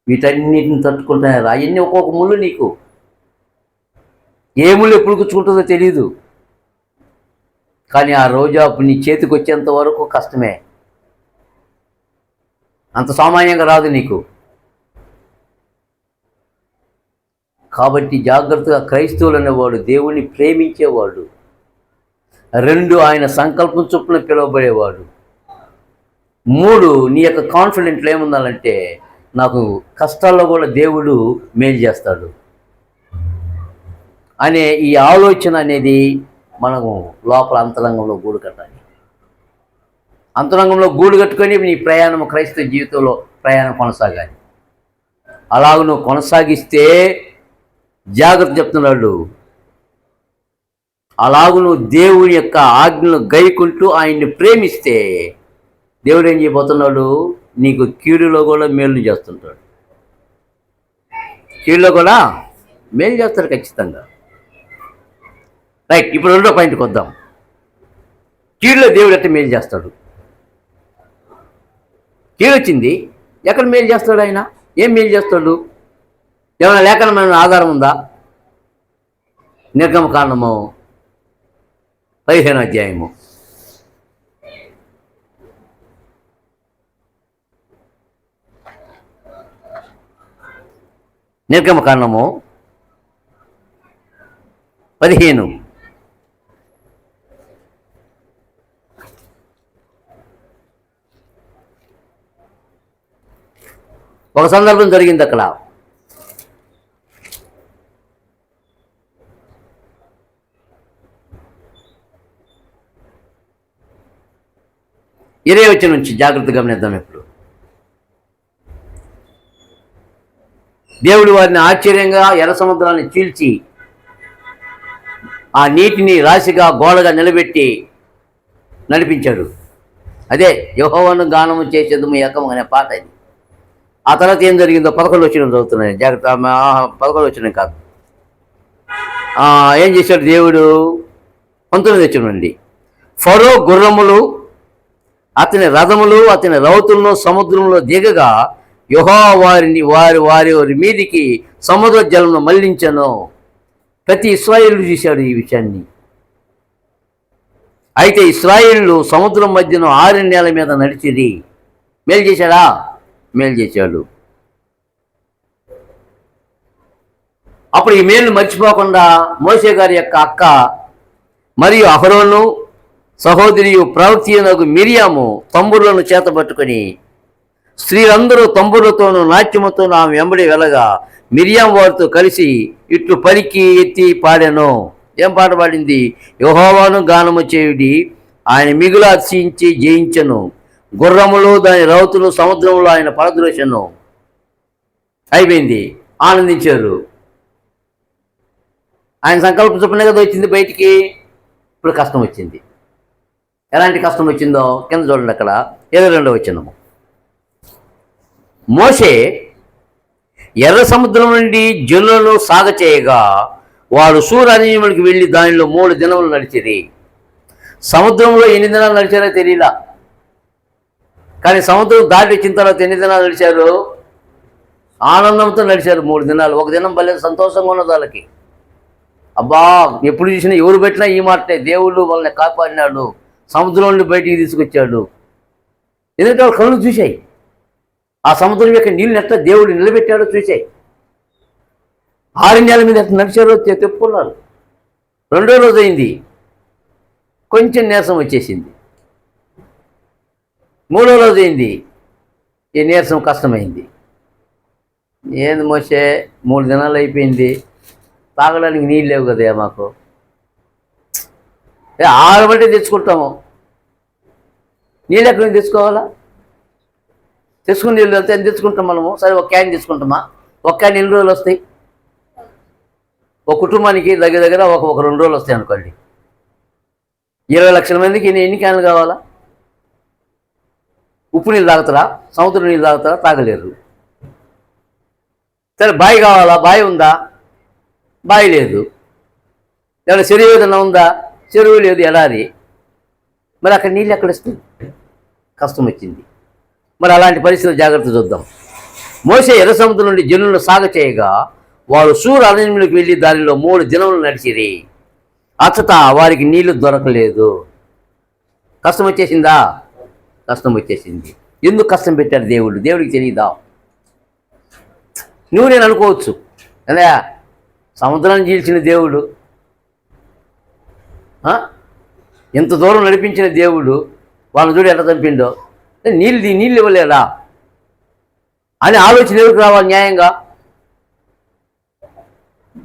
వీటన్నిటిని తట్టుకుంటున్నారు. అవన్నీ ఒక్కొక్క ముళ్ళు. నీకు ఏ ముళ్ళు ఎప్పుడు గుచ్చుకుంటుందో తెలియదు. కానీ ఆ రోజా నీ చేతికి వచ్చేంత వరకు కష్టమే. అంత సామాన్యంగా రాదు నీకు. కాబట్టి జాగ్రత్తగా. క్రైస్తవులు అనేవాడు దేవుణ్ణి ప్రేమించేవాడు. 2 ఆయన సంకల్పం చొప్పున పిలువబడేవాడు. 3 నీ యొక్క కాన్ఫిడెంట్లో ఏముండాలంటే నాకు కష్టాల్లో కూడా దేవుడు మేలు చేస్తాడు అనే ఈ ఆలోచన అనేది మనము లోపల అంతరంగంలో గూడు కట్టాలి. అంతరంగంలో గూడు కట్టుకొని నీ ప్రయాణం, క్రైస్తవ జీవితంలో ప్రయాణం కొనసాగాలి. అలాగ నువ్వు కొనసాగిస్తే జాగ్రత్త చెప్తున్నాడు. అలాగూ నువ్వు దేవుని యొక్క ఆజ్ఞను గైకుంటూ ఆయన్ని ప్రేమిస్తే దేవుడు ఏం చేయబోతున్నాడు? నీకు కీడులో కూడా మేలు చేస్తుంటాడు. కీడులో కూడా మేలు చేస్తాడు ఖచ్చితంగా. రైట్. ఇప్పుడు 2వ పాయింట్కి వద్దాం. కీడులో దేవుడు ఎట్లా మేలు చేస్తాడు? కీడు వచ్చింది, ఎక్కడ మేలు చేస్తాడు ఆయన? ఏం మేలు చేస్తాడు? ఏమైనా లేఖనమైన ఆధారం ఉందా? నిర్గమకాండము 15వ అధ్యాయము. నిర్గమకాండము 15. ఒక సందర్భం జరిగింది అక్కడ. వచ్చి నుంచి జాగ్రత్తగా గమనిద్దాం. ఇప్పుడు దేవుడు వారిని ఆశ్చర్యంగా ఎర్ర సముద్రాన్ని చీల్చి ఆ నీటిని రాశిగా గోడగా నిలబెట్టి నడిపించాడు. అదే యెహోవాను గానము చేసేది మీ ఏకం అనే పాట. ఇది ఆ తర్వాత ఏం జరిగిందో 11 వచనం చదువుతున్నాను, జాగ్రత్త. 11 వచనం కాదు, ఏం చేశాడు దేవుడు? 19 వచనం అండి. ఫరో గుర్రములు, అతని రథములు, అతని రౌతులను సముద్రంలో దిగగా యెహోవా వారి మీదికి సముద్ర జలమును మళ్లించను. ప్రతి ఇశ్రాయేలు చూశాడు ఈ విషయాన్ని. అయితే ఇశ్రాయేలు సముద్రం మధ్యన 6 నెలల మీద నడిచిరి. మేలు చేశాడా? మేలు చేశాడు. అప్పుడు ఈ మేలు మర్చిపోకుండా మోషే గారి యొక్క అక్క మరియు అహరోను సహోదరి ప్రవక్త మిరియాము తంబుర్లను చేతబట్టుకొని స్త్రీలందరూ తంబుర్లతోనూ నాట్యముతోనూ ఆమె వెంబడి వెళ్ళగా మిరియాం వారితో కలిసి ఇట్లు పలికి ఎత్తి పాడాను. ఏం పాట పాడింది? యెహోవాను గానము చేయుడి, ఆయన మిగులు అతిశయించి జయించను, గుర్రములు దాని రౌతులు సముద్రంలో ఆయన పడద్రోషను. అయిపోయింది, ఆనందించారు. ఆయన సంకల్పం చొప్పున కదా వచ్చింది బయటికి. ఇప్పుడు కష్టం వచ్చింది. ఎలాంటి కష్టం వచ్చిందో కింద చూడండి, అక్కడ 22వ వచనము. మోషే ఎర్ర సముద్రం నుండి జనులను సాగచేయగా వాడు షూర్ అరణ్యమునికి వెళ్ళి దానిలో 3 దినములు నడిచిరి. సముద్రంలో ఎన్ని దినాలు నడిచారో తెలియలా, కానీ సముద్రం దాటి వచ్చిన తర్వాత ఎన్ని దినాలు నడిచారు? ఆనందంతో నడిచారు 3 దినాలు. ఒక దినం భలే సంతోషంగా ఉన్నది వాళ్ళకి. అబ్బా, ఎప్పుడు చూసినా ఎవరు పెట్టినా ఈ మాటనే, దేవుడు వాళ్ళని కాపాడినాడు, సముద్రం నుండి బయటికి తీసుకొచ్చాడు. ఎందుకంటే వాళ్ళు కళ్ళు చూశాయి ఆ సముద్రం యొక్క నీళ్ళు ఎట్లా దేవుడు నిలబెట్టాడో చూశాయి. 6 నెలల మీద ఎట్లా నడిచారో చెప్పుకున్నారు. 2వ రోజు అయింది, కొంచెం నీరసం వచ్చేసింది. 3వ రోజు అయింది, ఈ నీరసం కష్టమైంది. ఏంది మోసే, 3 దినాలు అయిపోయింది, తాగడానికి నీళ్ళు లేవు కదా మాకు, ఆడబట్టే తెచ్చుకుంటాము, నీళ్ళు ఎక్కడి నుంచి తెచ్చుకోవాలా? తెచ్చుకుని నీళ్ళు వెళ్తే ఎంత తెచ్చుకుంటాం మనము? సరే, ఒక క్యాన్ తెచ్చుకుంటామా? ఒక క్యాన్ ఎన్ని రోజులు వస్తాయి? ఒక కుటుంబానికి దగ్గర దగ్గర ఒక 2 రోజులు వస్తాయి అనుకోండి. 20 లక్షల మందికి ఎన్ని క్యాన్లు కావాలా? ఉప్పు నీళ్ళు తాగుతారా? సముద్రం నీళ్ళు తాగుతారా? తాగలేరు. సరే, బావి కావాలా? బావి ఉందా? బావి లేదు. ఏమైనా చెరువు ఏదైనా ఉందా? చెరువు లేదు, ఎడారి. మరి అక్కడ నీళ్ళు ఎక్కడ వస్తుంది? కష్టం వచ్చింది. మరి అలాంటి పరిస్థితులు జాగ్రత్త చూద్దాం. మోషే ఎర్ర సముద్రం నుండి జనులను సాగచేయగా వారు షూర్ అరణ్యంలోకి వెళ్ళి దానిలో 3 దినములు నడిచిరి. అచ్చట వారికి నీళ్లు దొరకలేదు. కష్టం వచ్చేసిందా? కష్టం వచ్చేసింది. ఎందుకు కష్టం పెట్టాడు దేవుడు? దేవుడికి తెలియదా? నువ్వు నేను అనుకోవచ్చు, అదే సముద్రాన్ని చీల్చిన దేవుడు, ఎంత దూరం నడిపించిన దేవుడు, వాళ్ళని చూడు ఎట్లా చంపిండో, నీళ్ళు ఇవ్వలేదా అని ఆలోచన ఎవరికి రావాలి? న్యాయంగా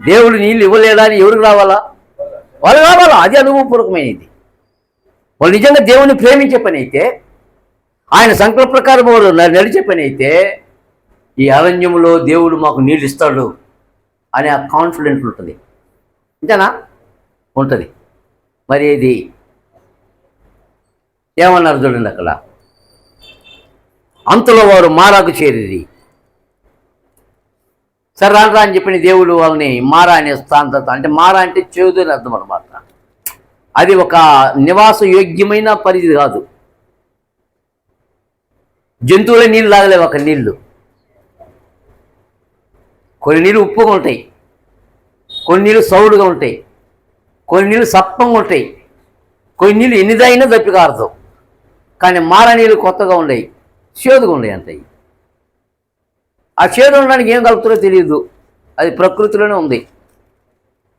దేవుడు నీళ్ళు ఇవ్వలేడా అని ఎవరికి రావాలా? వాళ్ళు రావాలా. అది అనుభవపూర్వకమైనది. వాళ్ళు నిజంగా దేవుడిని ప్రేమించే పని అయితే, ఆయన సంకల్ప ప్రకారం వాడు నడిచే పని అయితే, ఈ అరణ్యంలో దేవుడు మాకు నీళ్ళు ఇస్తాడు అనే ఆ కాన్ఫిడెంట్ ఉంటుంది. ఇంతేనా? ఉంటుంది. మరి ఇది ఏమన్నారు చూడండి అక్కడ. అంతలో వారు మారాకు చేరిరి. సరే రాను అని చెప్పిన దేవుడు వాళ్ళని మారా అనే స్థానం, అంటే మారా అంటే చేదు అని అర్థం అనమాట. అది ఒక నివాస యోగ్యమైన పరిధి కాదు. జంతువుల నీళ్ళు తాగలేవు అక్కడ నీళ్ళు. కొన్ని నీళ్ళు ఉప్పుగా ఉంటాయి, కొన్ని నీళ్ళు సౌడుగా ఉంటాయి, కొన్ని నీళ్ళు సప్పంగా ఉంటాయి, కొన్ని నీళ్ళు ఎన్ని తాగినా దప్పి కారుతావు. కానీ మారా నీళ్ళు కొత్తగా ఉన్నాయి, చేదుగా ఉన్నాయి అంటాయి. ఆ చేదు ఉండడానికి ఏం కలుపుతారో తెలియదు, అది ప్రకృతిలోనే ఉంది.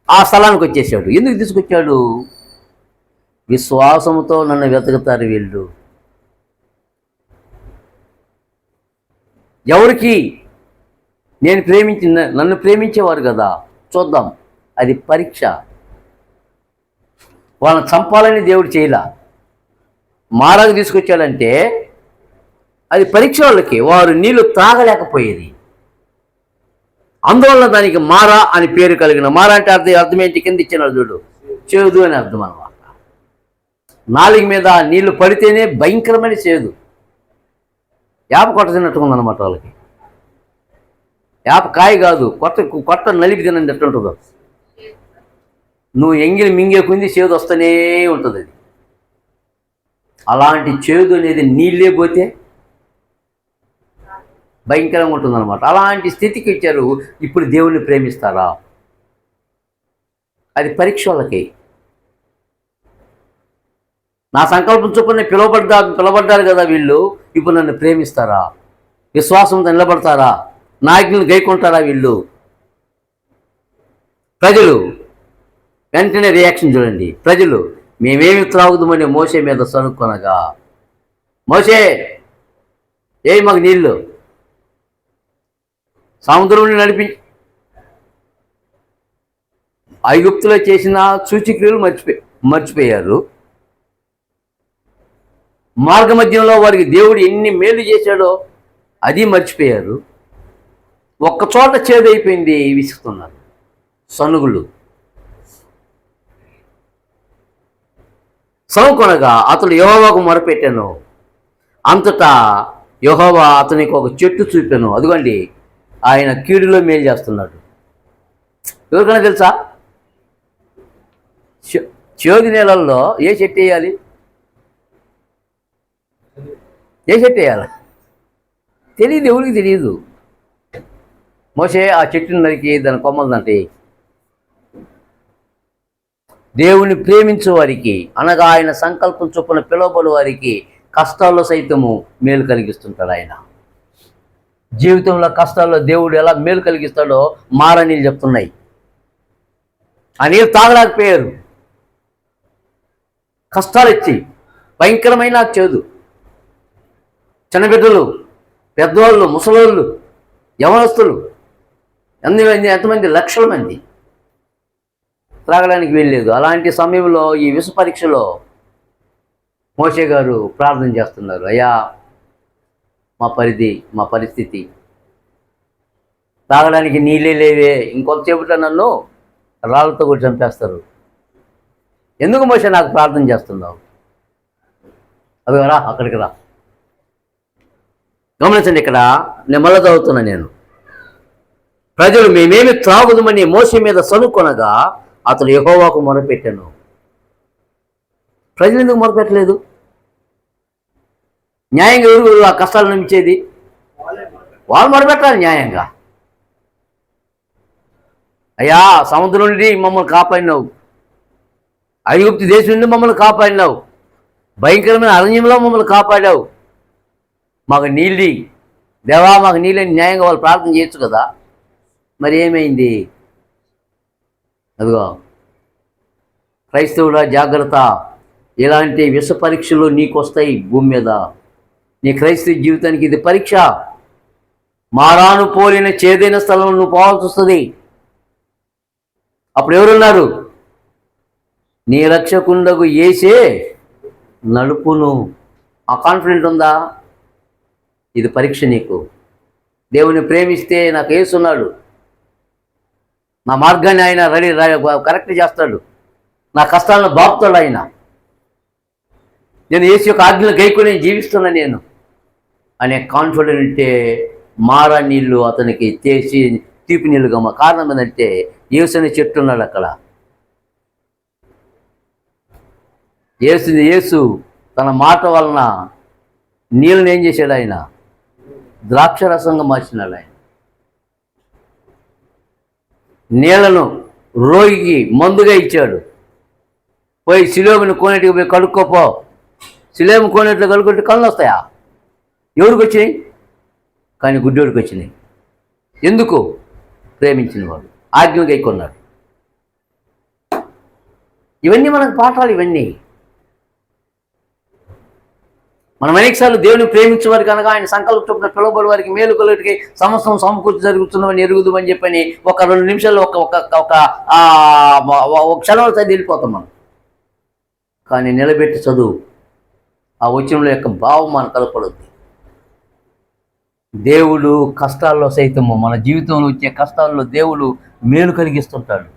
ఆ స్థలానికి వచ్చేసాడు. ఎందుకు తీసుకొచ్చాడు? విశ్వాసంతో నన్ను వెతుకుతారు వీళ్ళు. ఎవరికి? నన్ను ప్రేమించేవారు కదా. చూద్దాం, అది పరీక్ష. వాళ్ళని చంపాలని దేవుడు చేయలా. మారాకు తీసుకొచ్చాడంటే అది పరీక్ష వాళ్ళకి. వారు నీళ్లు తాగలేకపోయేది, అందువల్ల దానికి మారా అని పేరు కలిగిన. మారా అంటే అర్థం ఏంటి? కింద ఇచ్చిన చూడు, చేదు అని అర్థం అన్నమాట. నాలుగు మీద నీళ్లు పడితేనే భయంకరమైన చేదు, యాప కొట్ట తిన్నట్టుగా ఉందన్నమాట వాళ్ళకి. వేప కాయ కాదు, కొత్త కొత్త నలిపి తినండి ఎట్లుంటుందో. నువ్వు ఎంగిలి మింగే కొంది చేదు వస్తూనే ఉంటుంది. అది అలాంటి చేదు అనేది నీళ్ళే పోతే భయంకరంగా ఉంటుందన్నమాట. అలాంటి స్థితికి వచ్చారు. ఇప్పుడు దేవుణ్ణి ప్రేమిస్తారా? అది పరీక్ష వాళ్ళకి. నా సంకల్పం చొప్పున పిలవబడ్డారు కదా వీళ్ళు, ఇప్పుడు నన్ను ప్రేమిస్తారా? విశ్వాసంతో నిలబడతారా? నా ఆజ్ఞలు గైకుంటారా వీళ్ళు? ప్రజలు వెంటనే రియాక్షన్ చూడండి. ప్రజలు, మేమేమి త్రాగుదామని మోషే మీద సనుక్కొనగా, మోషే మాకు నీళ్ళు, సముద్రం నడిపి. ఐగుప్తులో చేసిన సూచక్రియలు మర్చిపోయారు. మార్గ మధ్యంలో వారికి దేవుడు ఎన్ని మేలు చేశాడో అది మర్చిపోయారు. ఒక్కచోట చేదైపోయింది, విసుకుతున్నారు. సనుగులు. సనుకొనగా అతడు యెహోవాకు మొరపెట్టాను. అంతటా యెహోవా అతనికి ఒక చెట్టు చూపాను. అదిగోండి, ఆయన కీడులో మేలు చేస్తున్నాడు. ఎవరికైనా తెలుసా? చేదు నేలల్లో ఏ చెట్టు వేయాలి? ఏ చెట్టు వేయాలి తెలియదు, ఎవరికి తెలియదు. మోషే ఆ చెట్టుని నరికి దాని కొమ్మలంటే. దేవుని ప్రేమించే వారికి, అనగా ఆయన సంకల్పం చొప్పున పిలువబడు వారికి కష్టాల్లో సైతము మేలు కలిగిస్తుంటాడు. ఆయన జీవితంలో కష్టాల్లో దేవుడు ఎలా మేలు కలిగిస్తాడో మారా నీళ్ళు చెప్తున్నాయి. ఆ నీళ్ళు తాగలేకపోయారు. కష్టాలు ఇచ్చి భయంకరమైన చేదు. చిన్నబిడ్డలు, పెద్దవాళ్ళు, ముసలోళ్ళు, యవనస్తులు, ఎంతమంది లక్షల మంది త్రాగడానికి వెళ్ళలేదు. అలాంటి సమయంలో ఈ విష పరీక్షలో మోషే గారు ప్రార్థన చేస్తున్నారు. అయ్యా, మా పరిస్థితి తాగడానికి నీళ్ళే లేవే, ఇంకొంతసేపుట నన్ను రాళ్ళతో కూడా చంపేస్తారు. ఎందుకు మోషే నాకు ప్రార్థన చేస్తున్నావు? అవి రా, అక్కడికి రా. గమనించండి, ఇక్కడ నేను మళ్ళీ చదువుతున్నా. నేను ప్రజలు మేమేమి త్రాగుదమని మోషే మీద సనుకొనగా అతడు యెహోవాకు మొరపెట్టాను. ప్రజలు ఎందుకు మొరపెట్టలేదు? న్యాయంగా ఎవరు ఆ కష్టాలు నమ్మించేది? వాళ్ళు మొరపెట్టాలి న్యాయంగా. అయ్యా, సముద్రం నుండి మమ్మల్ని కాపాడినావు, ఐగుప్తు దేశం నుండి మమ్మల్ని కాపాడినావు, భయంకరమైన అరణ్యంలో మమ్మల్ని కాపాడావు, మాకు నీళ్ళు దేవా, మాకు నీళ్ళని న్యాయంగా వాళ్ళు ప్రార్థన చేయొచ్చు కదా. మరి ఏమైంది? అదిగో క్రైస్తవుల జాగ్రత్త, ఇలాంటి విష పరీక్షలు నీకు వస్తాయి భూమి మీద. నీ క్రైస్తవ జీవితానికి ఇది పరీక్ష. మారాను పోలిన చేదైన స్థలంలో నువ్వు పోవాల్సి వస్తుంది. అప్పుడు ఎవరున్నారు? నీ రక్షకుండకు యేసే నడుపును. ఆ కాన్ఫిడెంట్ ఉందా? ఇది పరీక్ష నీకు. దేవుని ప్రేమిస్తే నాకు యేసున్నాడు, నా మార్గాన్ని ఆయన కరెక్ట్ చేస్తాడు, నా కష్టాలను బాపుతాడు ఆయన, నేను యేసు యొక్క ఆజ్ఞలు గైకొని జీవిస్తున్నా నేను అనే కాన్ఫిడెంటే మారా నీళ్ళు అతనికి చేసి తీపి నీళ్ళుగా. కారణం ఏంటంటే యేసు అనే చెట్టు ఉన్నాడు అక్కడ. యేసు తన మాట వలన నీళ్ళని ఏం చేశాడు? ఆయన ద్రాక్షరసంగా మార్చినాడు. ఆయన నీళ్లను రోగికి మందుగా ఇచ్చాడు. పోయి సిలోముని కోనేటికి పోయి కడుక్కోపో. సిలోము కోనేట్లో కడుక్కుంటే కళ్ళు వస్తాయా? ఎవరికి వచ్చినాయి? కానీ గుడ్డోడికి వచ్చినాయి. ఎందుకు? ప్రేమించిన వాడు, ఆజ్ఞలు గైకొన్నాడు. ఇవన్నీ మనకు పాఠాలు. ఇవన్నీ మనం అనేకసార్లు దేవుని ప్రేమించే వారికి, అనగా ఆయన సంకల్పం చొప్పున పిలువబడి వారికి మేలు కలుగుటకి సమస్తం సమకూర్చి జరుగుతున్నామని ఎరుగుదామని చెప్పని ఒక 2 నిమిషాల్లో ఒక క్షణంలో చదివి వెళ్ళిపోతాం మనం. కానీ నిలబెట్టి చదువు, ఆ వచనంలో యొక్క భావం మనకు కలపడుద్ది. దేవుడు కష్టాల్లో సైతము, మన జీవితంలో వచ్చే కష్టాల్లో దేవుడు మేలు కలిగిస్తుంటాడు.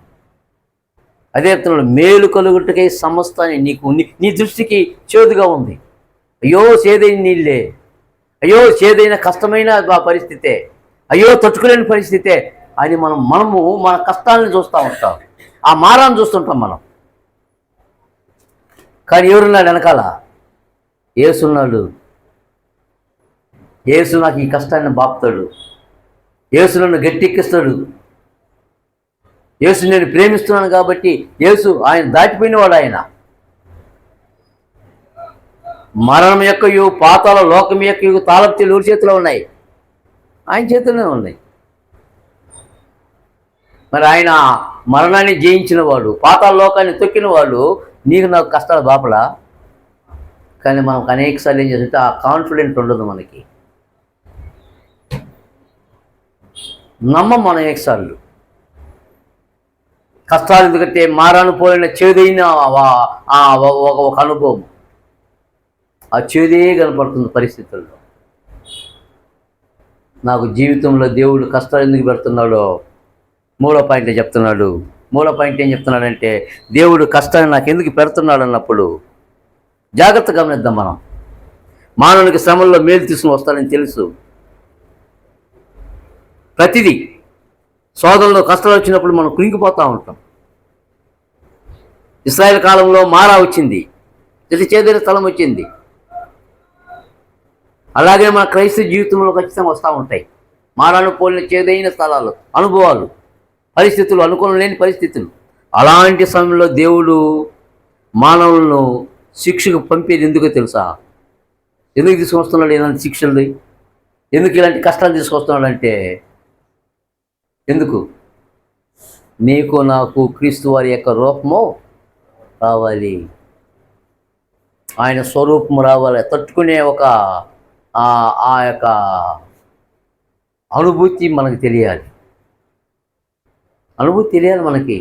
అదే మేలు కలుగుటకై సమస్తాన్ని నీకు నీ దృష్టికి చేదుగా ఉంది. అయ్యో చేదైన నీళ్ళే, అయ్యో చేదైన కష్టమైన పరిస్థితే, అయ్యో తట్టుకోలేని పరిస్థితే అని మనము మన కష్టాలను చూస్తూ ఉంటాం, ఆ మారాన్ని చూస్తుంటాం మనం. కానీ ఎవరున్నాడు వెనకాల? యేసున్నాడు. యేసు నాకు ఈ కష్టాన్ని బాపుతాడు, యేసు నన్ను గట్టెక్కిస్తాడు, యేసు నేను ప్రేమిస్తున్నాను కాబట్టి యేసు ఆయన దాటిపోయినవాడు. ఆయన మరణం యొక్కయు పాతాళ లోకం యొక్కయు తాళపుతీలు ఎవరి చేతిలో ఉన్నాయి? ఆయన చేతిలోనే ఉన్నాయి. మరి ఆయన మరణాన్ని జయించిన వాడు, పాతాళ లోకాన్ని తొక్కిన వాడు, నీకు నాకు కష్టాలు బాపలా? కానీ మనకు అనేకసార్లు ఏం చేస్తుంటే ఆ కాన్ఫిడెంట్ ఉండదు మనకి, నమ్మం అనేకసార్లు. కష్టాలు ఎందుకంటే మారాను పోయిన చేదైన ఒక అనుభవం, ఆ చేదే కనపడుతుంది పరిస్థితుల్లో. నాకు జీవితంలో దేవుడు కష్టాలు ఎందుకు పెడుతున్నాడో మూడో పాయింట్ చెప్తున్నాడు. మూడో పాయింట్ ఏం చెప్తున్నాడంటే, దేవుడు కష్టాన్ని నాకు ఎందుకు పెడుతున్నాడు అన్నప్పుడు జాగ్రత్తగా గమనిద్దాం. మనం మానవునికి శ్రమల్లో మేలు తీసుకుని వస్తానని తెలుసు. ప్రతిదీ సోదరులో కష్టాలు వచ్చినప్పుడు మనం కృంగిపోతూ ఉంటాం. ఇశ్రాయేల్ కాలంలో మారా వచ్చింది, ఇది చేదైన స్థలం వచ్చింది. అలాగే మన క్రైస్తవ జీవితంలో ఖచ్చితంగా వస్తూ ఉంటాయి మారాను పోలిన చేదైన స్థలాలు, అనుభవాలు, పరిస్థితులు, అనుకూలం లేని పరిస్థితులు. అలాంటి సమయంలో దేవుడు మానవులను శిక్షకు పంపేది ఎందుకో తెలుసా? ఎందుకు తీసుకొస్తున్నాడు ఇలాంటి శిక్షలు, ఎందుకు ఇలాంటి కష్టాలు తీసుకొస్తున్నాడు అంటే, ఎందుకు? నీకు నాకు క్రీస్తు వారి యొక్క రూపము రావాలి, ఆయన స్వరూపము రావాలి, తట్టుకునే ఒక ఆ యొక్క అనుభూతి మనకు తెలియాలి, అనుభూతి తెలియాలి మనకి.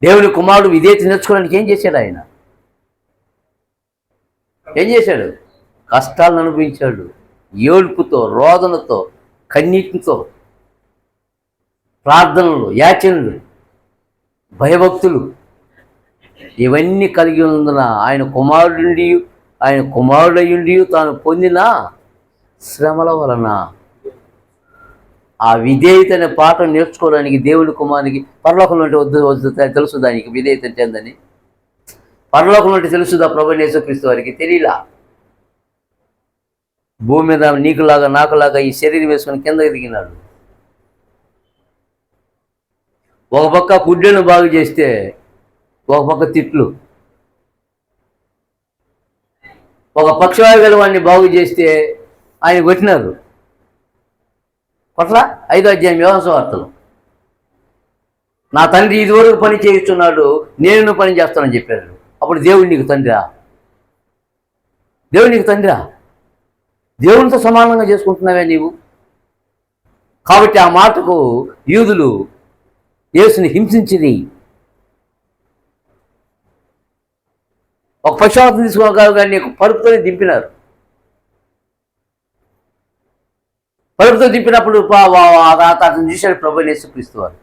దేవుని కుమారుడు విధేయత నేర్చుకోవడానికి ఏం చేశాడు? ఆయన ఏం చేశాడు? కష్టాలను అనుభవించాడు, ఏడుపుతో, రోదనతో, కన్నీటితో, ప్రార్థనలు, యాచనలు, భయభక్తులు ఇవన్నీ కలిగి ఉన్నందున ఆయన కుమారుడయుండి తాను పొందిన శ్రమల వలన ఆ విధేయత అనే పాఠం నేర్చుకోవడానికి దేవుని కుమారునికి పరలోకం నుండి వద్దు తెలుసు. దానికి విధేయత అంటే ఏందని పరలోకం నుండి తెలుసుదా ప్రభువైన యేసుక్రీస్తు వారికి? తెలియలా. భూమి మీద నీకులాగా నాకులాగా ఈ శరీరం వేసుకొని కిందకి దిగినాడు. ఒక పక్క గుడ్డెను బాగు చేస్తే ఒక పక్క తిట్లు, ఒక పక్షవాయువుల వాడిని బాగు చేస్తే ఆయన కొట్టినారు. కొట్ల 5వ అధ్యాయం యోహాను సువార్తలో, నా తండ్రి ఇదివరకు పని చేయిస్తున్నాడు, నేను పని చేస్తానని చెప్పాడు. అప్పుడు దేవుడు నీకు తండ్రా? దేవుడు నీకు తండ్రా? దేవునితో సమానంగా చేసుకుంటున్నావే నీవు? కాబట్టి ఆ మాటకు యూదులు యేసుని హింసించింది. ఒక పక్షవాతం తీసుకోగలరు కానీ నీకు పరుపుతోనే దింపినారు. పరుపుతో దింపినప్పుడు అతను చూశాడు ప్రభువైన యేసుక్రీస్తు వారు.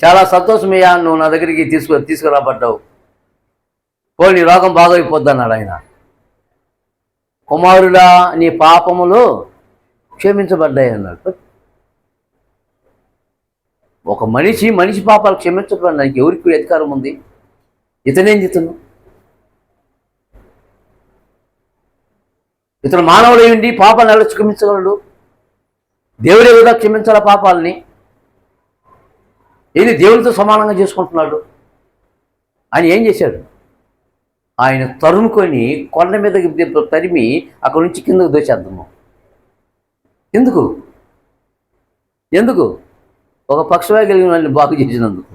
చాలా సంతోషమయ్యా, నువ్వు నా దగ్గరికి తీసుకురాబడ్డావు, నీ రోగం బాగైపోద్ది అన్నాడు ఆయన. కుమారుడా, నీ పాపములు క్షమించబడ్డాయి అన్నాడు. ఒక మనిషి పాపాలు క్షమించబడడానికి ఎవరికి అధికారం ఉంది? ఇతనేం చేతును? ఇతను మానవుడై ఉండి పాపాలను ఎలా క్షమించగలడు? దేవుడే కూడా క్షమించాల పాపాలని. ఇది దేవునితో సమానంగా చేసుకుంటున్నాడు. ఆయన ఏం చేశాడు? ఆయన తరుముకొని కొండ మీదకి తరిమి అక్కడి నుంచి కిందకు దోచేద్దాము. ఎందుకు? ఒక పక్షవాయు కలిగిన వాళ్ళని బాగు చేసినందుకు.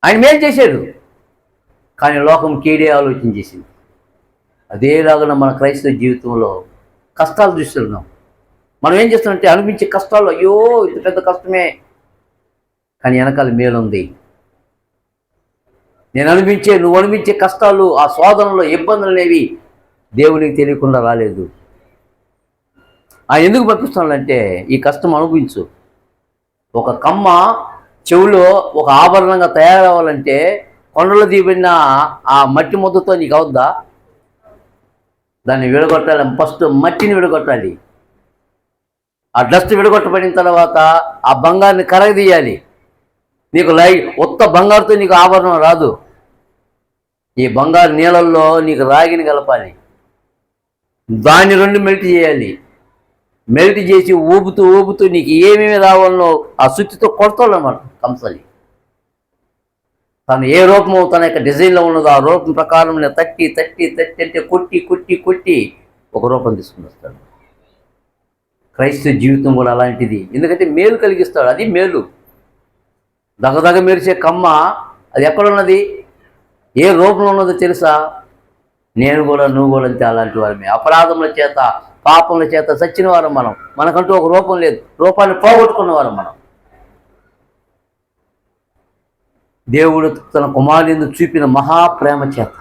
ఆయన మేలు చేశాడు, కానీ లోకం కీడే ఆలోచన చేసింది. అదేలాగా మన క్రైస్తవ జీవితంలో కష్టాలు చూస్తున్నాం. మనం ఏం చేస్తున్నామంటే అనిపించే కష్టాలు, అయ్యో ఇది పెద్ద కష్టమే, కానీ వెనకాల మేలుంది. నువ్వు అనిపించే కష్టాలు, ఆ శోధనలో ఇబ్బందులు అనేవి దేవునికి తెలియకుండా రాలేదు. ఆయన ఎందుకు పంపిస్తున్నాడంటే, ఈ కష్టం అనుభవించు, ఒక కమ్మ చెవులో ఒక ఆభరణంగా తయారవ్వాలంటే కొండలో దిగిన ఆ మట్టి ముద్దతో నీకు అవుద్దా? దాన్ని విడగొట్టాలి. ఫస్ట్ మట్టిని విడగొట్టాలి. ఆ డస్ట్ విడగొట్టబడిన తర్వాత ఆ బంగారుని కరగదీయాలి. నీకు ఉత్త బంగారుతో నీకు ఆభరణం రాదు. ఈ బంగారు నీళ్ళల్లో నీకు రాగిని కలపాలి. దాన్ని రెండు మెల్ట్ చేయాలి. మెల్ట్ చేసి ఊపుతూ ఊపుతూ నీకు ఏమేమి రావాలనో ఆ సుత్తితో కొడతాడన్నమాట కంసలి. తను ఏ రూపము తన యొక్క డిజైన్లో ఉన్నదో ఆ రూపం ప్రకారం తట్టి తట్టి తట్టి అంటే కొట్టి కొట్టి కొట్టి ఒక రూపం తీసుకుని వస్తాడు. క్రైస్తవ జీవితం కూడా అలాంటిది. ఎందుకంటే మేలు కలిగిస్తాడు. అది మేలు. దగదగ మెరిసే కమ్మ అది ఎక్కడున్నది, ఏ రూపంలో ఉన్నదో తెలుసా? నేను కూడా నువ్వు కూడా అంతే అలాంటి వారమే. అపరాధముల చేత పాపముల చేత చచ్చిన వారం మనం. మనకంటూ ఒక రూపం లేదు. రూపాన్ని పోగొట్టుకున్న వారం మనం. దేవుడు తన కుమారుని చూపిన మహాప్రేమ చేత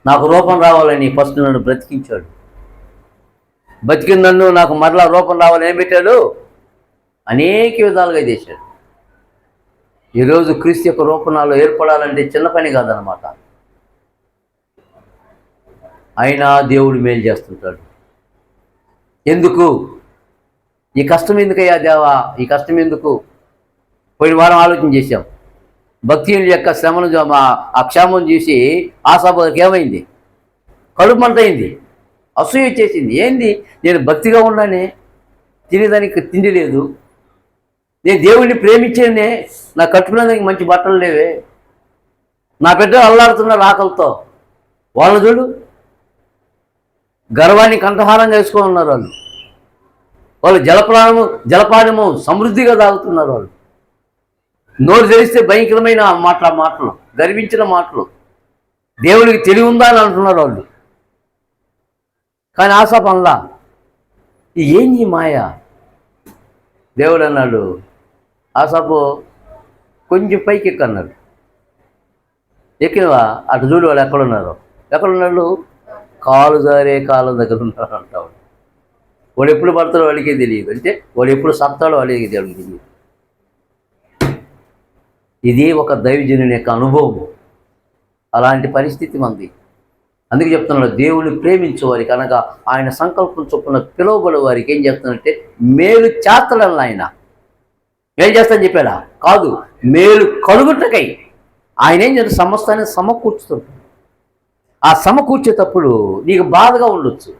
నాకు రూపం రావాలని ఫస్ట్ నన్ను బ్రతికించాడు. బతికిన నన్ను నాకు మరలా రూపం రావాలని ఏం పెట్టాడు? అనేక విధాలుగా చేశాడు. ఈరోజు క్రీస్తు యొక్క రూపణాలు ఏర్పడాలంటే చిన్న పని కాదనమాట. అయినా దేవుడు మేలు చేస్తుంటాడు. ఎందుకు ఈ కష్టం? ఎందుకయ్యా దేవా ఈ కష్టం ఎందుకు? పోయిన వారం ఆలోచన చేశాం. భక్తుల యొక్క శ్రమను ఆ క్షేమం చూసి ఆశాబాధకు ఏమైంది? కడుపు మంట అయింది, అసూయ వచ్చేసింది. ఏంది, నేను భక్తిగా ఉన్నానే, తినేదానికి తిండి లేదు, నేను దేవుడిని ప్రేమించేనే, నా కట్టుకునేదానికి మంచి బట్టలు లేవే, నా బిడ్డలు అల్లాడుతున్నారు ఆకలితో. వాళ్ళు చూడు గర్వాన్ని కంఠహారంగా వేసుకొని ఉన్నారు. వాళ్ళు జలపానము సమృద్ధిగా తాగుతున్నారు. వాళ్ళు నోరు తెరిస్తే భయంకరమైన మాటలు, గర్వించిన మాటలు. దేవుడికి తెలివి ఉందా అని అంటున్నారు వాళ్ళు. కానీ ఆశ పనులా ఏంది మాయ? దేవుడు అన్నాడు, ఆశాపు కొంచెం పైకి ఎక్కన్నాడు. ఎక్కినవా? అటు చూడు వాళ్ళు ఎక్కడున్నాడు? కాలు జారే కాలం దగ్గర ఉన్నాడు అంటాడు. వాడు ఎప్పుడు పడతాడో వాడికే తెలియదు. అంటే వాడు ఎప్పుడు సత్తాడో వాడికి తెలియదు. ఇది ఒక దైవజనుని యొక్క అనుభవం. అలాంటి పరిస్థితి మంది. అందుకే చెప్తున్నాడు, దేవుని ప్రేమించే వారికి అనగా ఆయన సంకల్పం చొప్పున పిలువబడే వారికి ఏం చెప్తున్నాడంటే మేలు చేస్తాడని. ఆయన ఏం చేస్తాడని చెప్పాడా? కాదు, మేలు కలుగుటకై ఆయన ఏం చేస్తాడు? సమస్తాన్ని సమకూర్చుతుంటాడు. ఆ సమకూర్చేటప్పుడు నీకు బాధగా ఉండొచ్చు.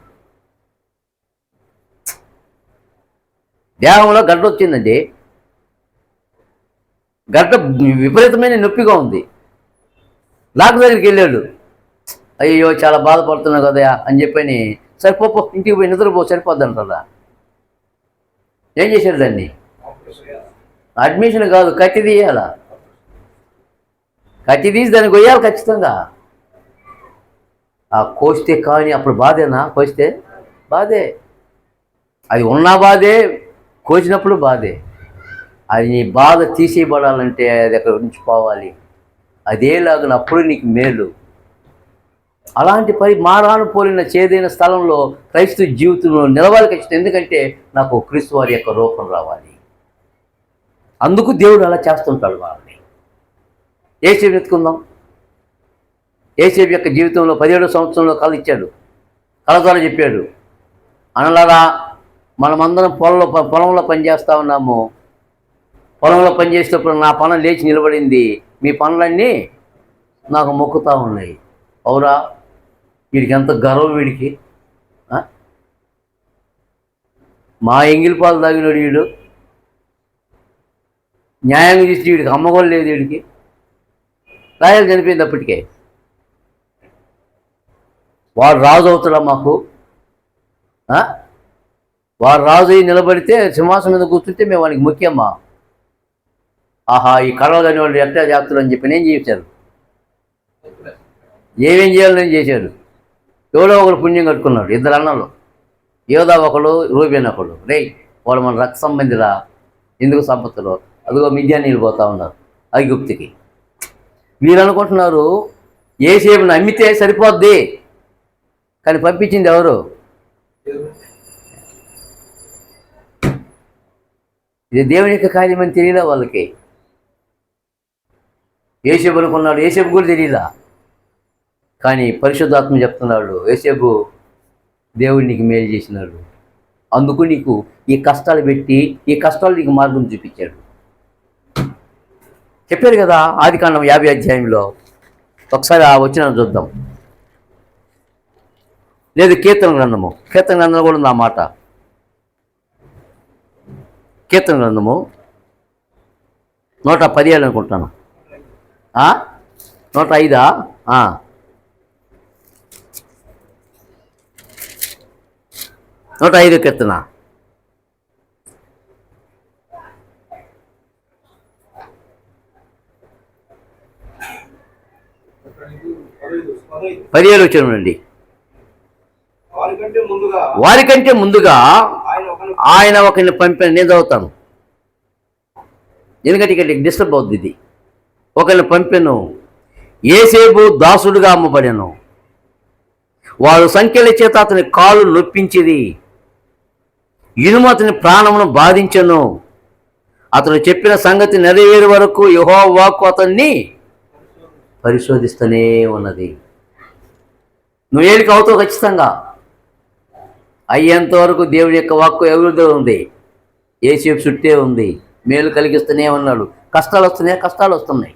దేహంలో గడ్డ వచ్చిందండి, గడ్డ విపరీతమైన నొప్పిగా ఉంది. డాక్టర్ దగ్గరికి వెళ్ళాడు. అయ్యో చాలా బాధపడుతున్నావు కదా అని చెప్పని, సరిపోపో ఇంటికి పోయి నిద్రపో సరిపోద్ది అంటారా? ఏం చేశాడు? దాన్ని అడ్మిషన్ కాదు, కత్తి తీయాలా. కత్తి తీసి దాన్ని కొయ్యాలి ఖచ్చితంగా. ఆ కోస్తే కానీ అప్పుడు బాధేనా? కోస్తే బాధే. అది ఉన్నా బాధే, కోసినప్పుడు బాధే. అది నీ బాధ తీసేయబడాలంటే అది అక్కడ నుంచి పోవాలి. అదేలాగా అప్పుడు నీకు మేలు. అలాంటి మారాను పోలిన చేదైన స్థలంలో క్రైస్తవ జీవితంలో నిలవాలి ఖచ్చితంగా. ఎందుకంటే నాకు క్రీస్తు వారి యొక్క రూపం రావాలి. అందుకు దేవుడు అలా చేస్తుంటాడు వాళ్ళని. యేసేపు ఎత్తుకుందాం. యేసేపు యొక్క జీవితంలో 17వ సంవత్సరంలో కళ ఇచ్చాడు. కళ ద్వారా చెప్పాడు, అనలారా మనమందరం పొలంలో పనిచేస్తూ ఉన్నాము. పొలంలో పనిచేసేటప్పుడు నా పనులు లేచి నిలబడింది, మీ పనులన్నీ నాకు మొక్కుతూ ఉన్నాయి. అవురా, వీడికి ఎంత గర్వం వీడికి. మా ఎంగిలి పాలు తాగినాడు వీడు, న్యాయంగా చేసి వీడికి అమ్మగోలు లేదు. వీడికి రాయలు చనిపోయింది అప్పటికే. వాడు రాజు అవుతాడా మాకు? వాడు రాజు అయ్యి నిలబడితే సింహాసనం మీద కూర్చుంటే మేము వానికి ముఖ్యమ్మా. ఆహా, ఈ కళలు కాని వాళ్ళు ఎట్లా చేస్తారు అని చెప్పి నేను చేశారు. ఏమేం చేయాలని చేశాడు. ఎవడో ఒకడు పుణ్యం కట్టుకున్నాడు. 2 అన్నలు, యోధా ఒకడు, రూబేన్ ఒకడు. వాడు మన రక్త సంబంధిరా, ఎందుకు సంపత్తులో అదిగో మిద్యాన్ని వెళ్ళిపోతూ ఉన్నారు ఐగుప్తికి. వీళ్ళు అనుకుంటున్నారు యేసేపుని అమ్మితే సరిపోద్ది, కానీ పంపించింది ఎవరు? ఇది దేవుని యొక్క కార్యమని తెలియలా వాళ్ళకి. యేసేపు అనుకున్నాడు, యేసేపు కూడా తెలియలా. కానీ పరిశుద్ధాత్మ చెప్తున్నాడు, యేసేపు దేవుడు నీకు మేలు చేసినాడు, అందుకు నీకు ఈ కష్టాలు పెట్టి ఈ కష్టాలు నీకు మార్గం చూపించాడు. చెప్పారు కదా ఆదికాండం 50 అధ్యాయంలో. ఒకసారి ఆ వచనం చూద్దాం. లేదు కీర్తన గ్రంథము కూడా ఉంది ఆ మాట. కీర్తన గ్రంథము 117 అనుకుంటాను. 105 105 కీర్తన. పదిహేడు వచ్చానండి. వారికంటే ముందుగా ఆయన ఒకరిని పంపాను. నేను చదువుతాను ఎందుకంటే ఇక్కడ డిస్టర్బ్ అవుద్ది. ఇది ఒకరిని పంపెను, యేసేపు దాసుడుగా అమ్మబడెను. వారు సంఖ్యల చేత అతని కాళ్ళు నొప్పించిది, ఇనుము అతని ప్రాణమును బాధించెను. అతను చెప్పిన సంగతి నెరవేరు వరకు యెహోవా వాక్కు అతన్ని పరిశోధిస్తూనే ఉన్నది. నువ్వు ఏలికి అవుతావు ఖచ్చితంగా. అయ్యేంత వరకు దేవుడి యొక్క వాక్కు ఎవరిదో ఉంది, యేసేపు చుట్టే ఉంది. మేలు కలిగిస్తూనే ఉన్నాడు. కష్టాలు వస్తున్నాయి.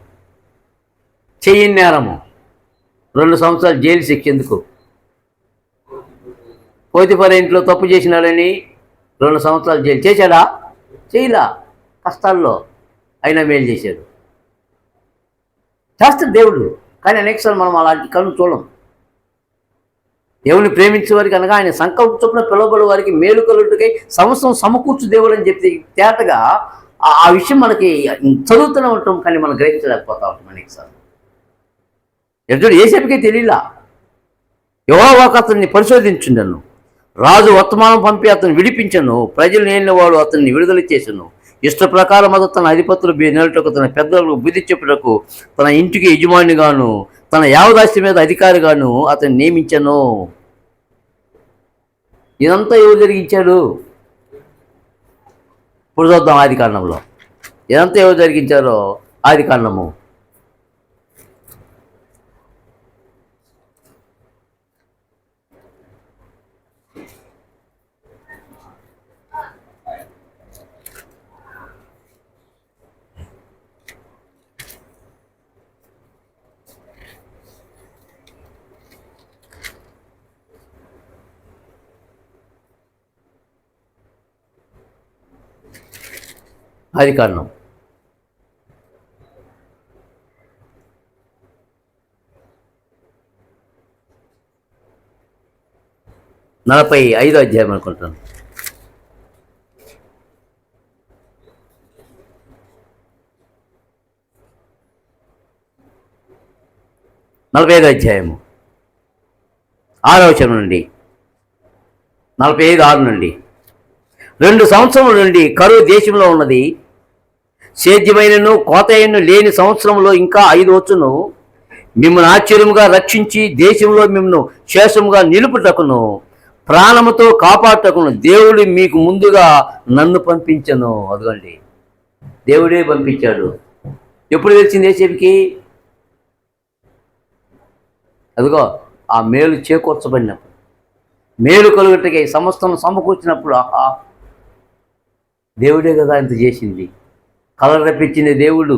చెయ్యని నేరము 2 సంవత్సరాలు జైలు శిక్ష. ఎందుకు? పోతిఫర్ ఇంట్లో తప్పు చేసినాడని 2 సంవత్సరాలు జైలు. చేశాడా? చేయలా. కష్టాల్లో అయినా మేలు చేశాడు. చేస్తాడు దేవుడు. కానీ అనేకసార్లు మనం అలాంటి కళ్ళు చూడం. దేవుని ప్రేమించే వారికి అనగా ఆయన సంకల్ప చొప్పున పిలువబడే వారికి మేలు కలుగుటకై సంవత్సరం సమకూర్చు దేవుడు అని చెప్పి తేటగా ఆ విషయం మనకి చదువుతూనే ఉంటాం, కానీ మనం గ్రహించలేకపోతా ఉంటాం అనేకసార్లు. ఎదుడు యేసేపుకే తెలియలా. యెహోవా అతన్ని పరిశోధించుండెను, రాజు వర్తమానం పంపి అతను విడిపించను, ప్రజలు నేలినవాడు అతన్ని విడుదల చేసెను. ఇష్ట ప్రకారం తన అధిపతులు నెలటకు, తన పెద్దలకు బుద్ధి చెప్పుటకు, తన ఇంటికి యజమానిగాను తన యావదాస్తి మీద అధికారిగాను అతన్ని నియమించను. ఇదంతా ఎవరు జరిగించాడు? ఇప్పుడు చూద్దాం ఆదికాండంలో. ఇదంతా ఎవరు జరిగించారో ఆదికాండము. ఆదికాండం 45 అధ్యాయం అనుకుంటాను. 45 అధ్యాయము 6వ వచనం నుండి 45:6 నుండి. 2 సంవత్సరముల నుండి కరువు దేశంలో ఉన్నది, సేద్యమైనను కోతయను లేని సంవత్సరంలో ఇంకా 5 వచ్చును. మిమ్మల్ని ఆశ్చర్యముగా రక్షించి దేశంలో మిమ్మల్ని శేషముగా నిలుపుటకును ప్రాణముతో కాపాడుటకును దేవుడు మీకు ముందుగా నన్ను పంపించను. అదిగోండి, దేవుడే పంపించాడు. ఎప్పుడు తెలిసింది యేసేపుకి? అదిగో ఆ మేలు చేకూర్చబడినప్పుడు, మేలు కలుగుటకి సమస్తం సమకూర్చినప్పుడు, ఆహా దేవుడే కదా ఇంత చేసింది. కలర్ రప్పించింది దేవుడు,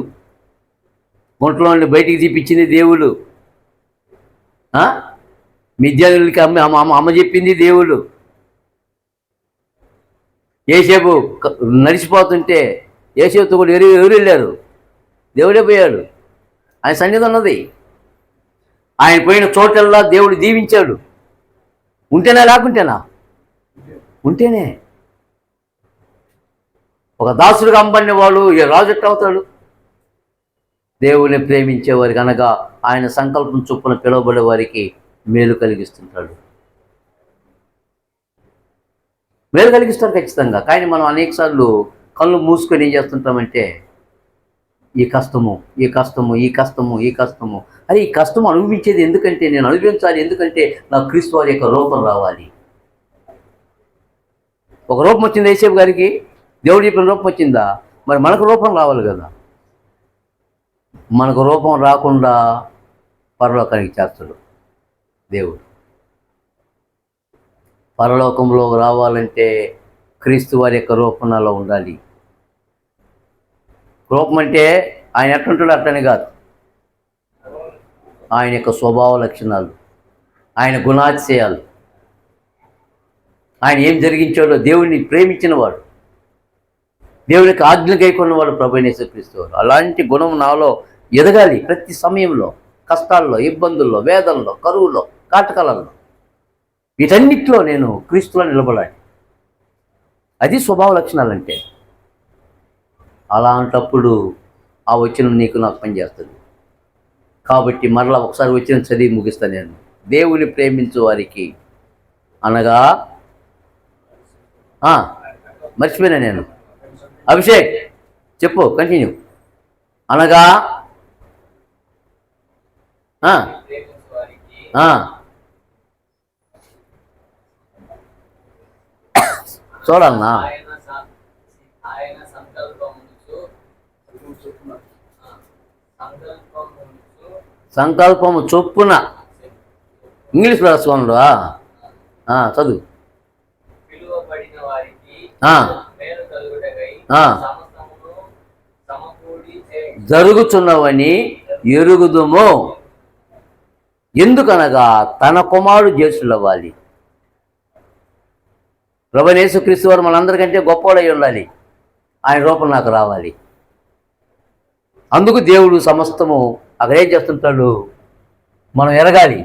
గుంటలో నుండి బయటికి తీపిచ్చింది దేవుడు, మిద్యానులకి అమ్మ చెప్పింది దేవుడు. యేసేపు నడిచిపోతుంటే యేసేపుతో కూడా ఎవరు వెళ్ళారు? దేవుడే పోయాడు. ఆయన సన్నిధి ఉన్నది. ఆయన పోయిన చోటల్లా దేవుడు దీవించాడు. ఉంటేనా లేకుంటేనా? ఉంటేనే. ఒక దాసుడుగా అమ్మబడిన వాడు రాజు ఎట్లా అవుతాడు? దేవుని ప్రేమించేవారికి అనగా ఆయన సంకల్పం చొప్పున పిలువబడే వారికి మేలు కలిగిస్తుంటాడు. మేలు కలిగిస్తారు ఖచ్చితంగా. కానీ మనం అనేకసార్లు కళ్ళు మూసుకొని ఏం చేస్తుంటామంటే ఈ కష్టము అరే ఈ కష్టం అనుభవించేది ఎందుకంటే, నేను అనుభవించాలి ఎందుకంటే నాకు క్రీస్తు వారి యొక్క రూపం రావాలి. ఒక రూపం వచ్చింది యేసేపు గారికి. దేవుడు చెప్పిన రూపం వచ్చిందా? మరి మనకు రూపం రావాలి కదా. మనకు రూపం రాకుండా పరలోకానికి చేస్తాడు దేవుడు. పరలోకంలో రావాలంటే క్రీస్తు వారి యొక్క రూపంలో ఉండాలి. రూపం అంటే ఆయన ఎట్లుంటాడు అట్లనే కాదు, ఆయన యొక్క స్వభావ లక్షణాలు, ఆయన గుణాతిశయాలు, ఆయన ఏం జరిగించాడో, దేవుడిని ప్రేమించినవాడు, దేవుని యొక్క ఆజ్ఞలు గైకొన్నవాడు ప్రభువైన యేసుక్రీస్తు వారు. అలాంటి గుణం నాలో ఎదగాలి. ప్రతి సమయంలో, కష్టాల్లో, ఇబ్బందుల్లో, వేదనలో, కరువులో, కాటకాలలో, వీటన్నిటిలో నేను క్రీస్తులో నిలబడాలి. అది స్వభావ లక్షణాలంటే. అలాంటప్పుడు ఆ వచనం నీకు నాకు పనిచేస్తుంది. కాబట్టి మరలా ఒకసారి వచనం చదివి ముగిస్తాను నేను. దేవుని ప్రేమించు వారికి అనగా మర్చిపోయినా నేను. అభిషేక్ చెప్పు, కంటిన్యూ. అనగా చూడన్నా, సంకల్పము చొప్పున. ఇంగ్లీష్ రాసుకోండు, చదువు. జరుగుచున్నవని ఎరుగుదుము, ఎందుకనగా తన కుమారుడు జ్యేష్ఠులవ్వాలి. ప్రభువైన యేసుక్రీస్తు వారు మనందరికంటే గొప్పవాడై ఉండాలి. ఆయన రూపం నాకు రావాలి. అందుకు దేవుడు సమస్తము అక్కడ ఏం చేస్తుంటాడు మనం ఎరగాలి.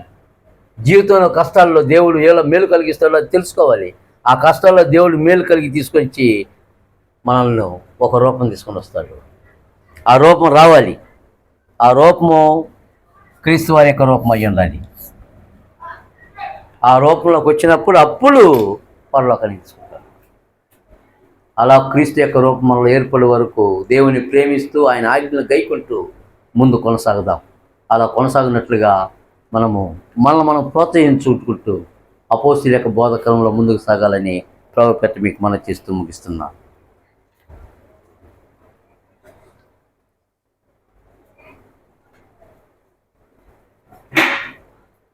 జీవితంలో కష్టాల్లో దేవుడు ఎలా మేలు కలిగిస్తాడో అది తెలుసుకోవాలి. ఆ కష్టాల్లో దేవుడు మేలు కలిగి తీసుకొచ్చి మనల్ని ఒక రూపం తీసుకొని వస్తాడు. ఆ రూపం రావాలి. ఆ రూపము క్రీస్తు వారి యొక్క రూపం అయ్యి ఉండాలి. ఆ రూపంలోకి వచ్చినప్పుడు అప్పుడు పరలోకానికి తీసుకుంటాడు. అలా క్రీస్తు యొక్క రూపం మనలో ఏర్పడే వరకు దేవుని ప్రేమిస్తూ ఆయన ఆజ్ఞలు గైకొంటూ ముందు కొనసాగుదాం. అలా కొనసాగినట్లుగా మనల్ని మనం ప్రోత్సహించుకుంటూ అపోస్తలుల యొక్క బోధకరంలో ముందుకు సాగాలని ప్రభువు పేరిట మీకు మనవి చేస్తూ ముగిస్తున్నాను.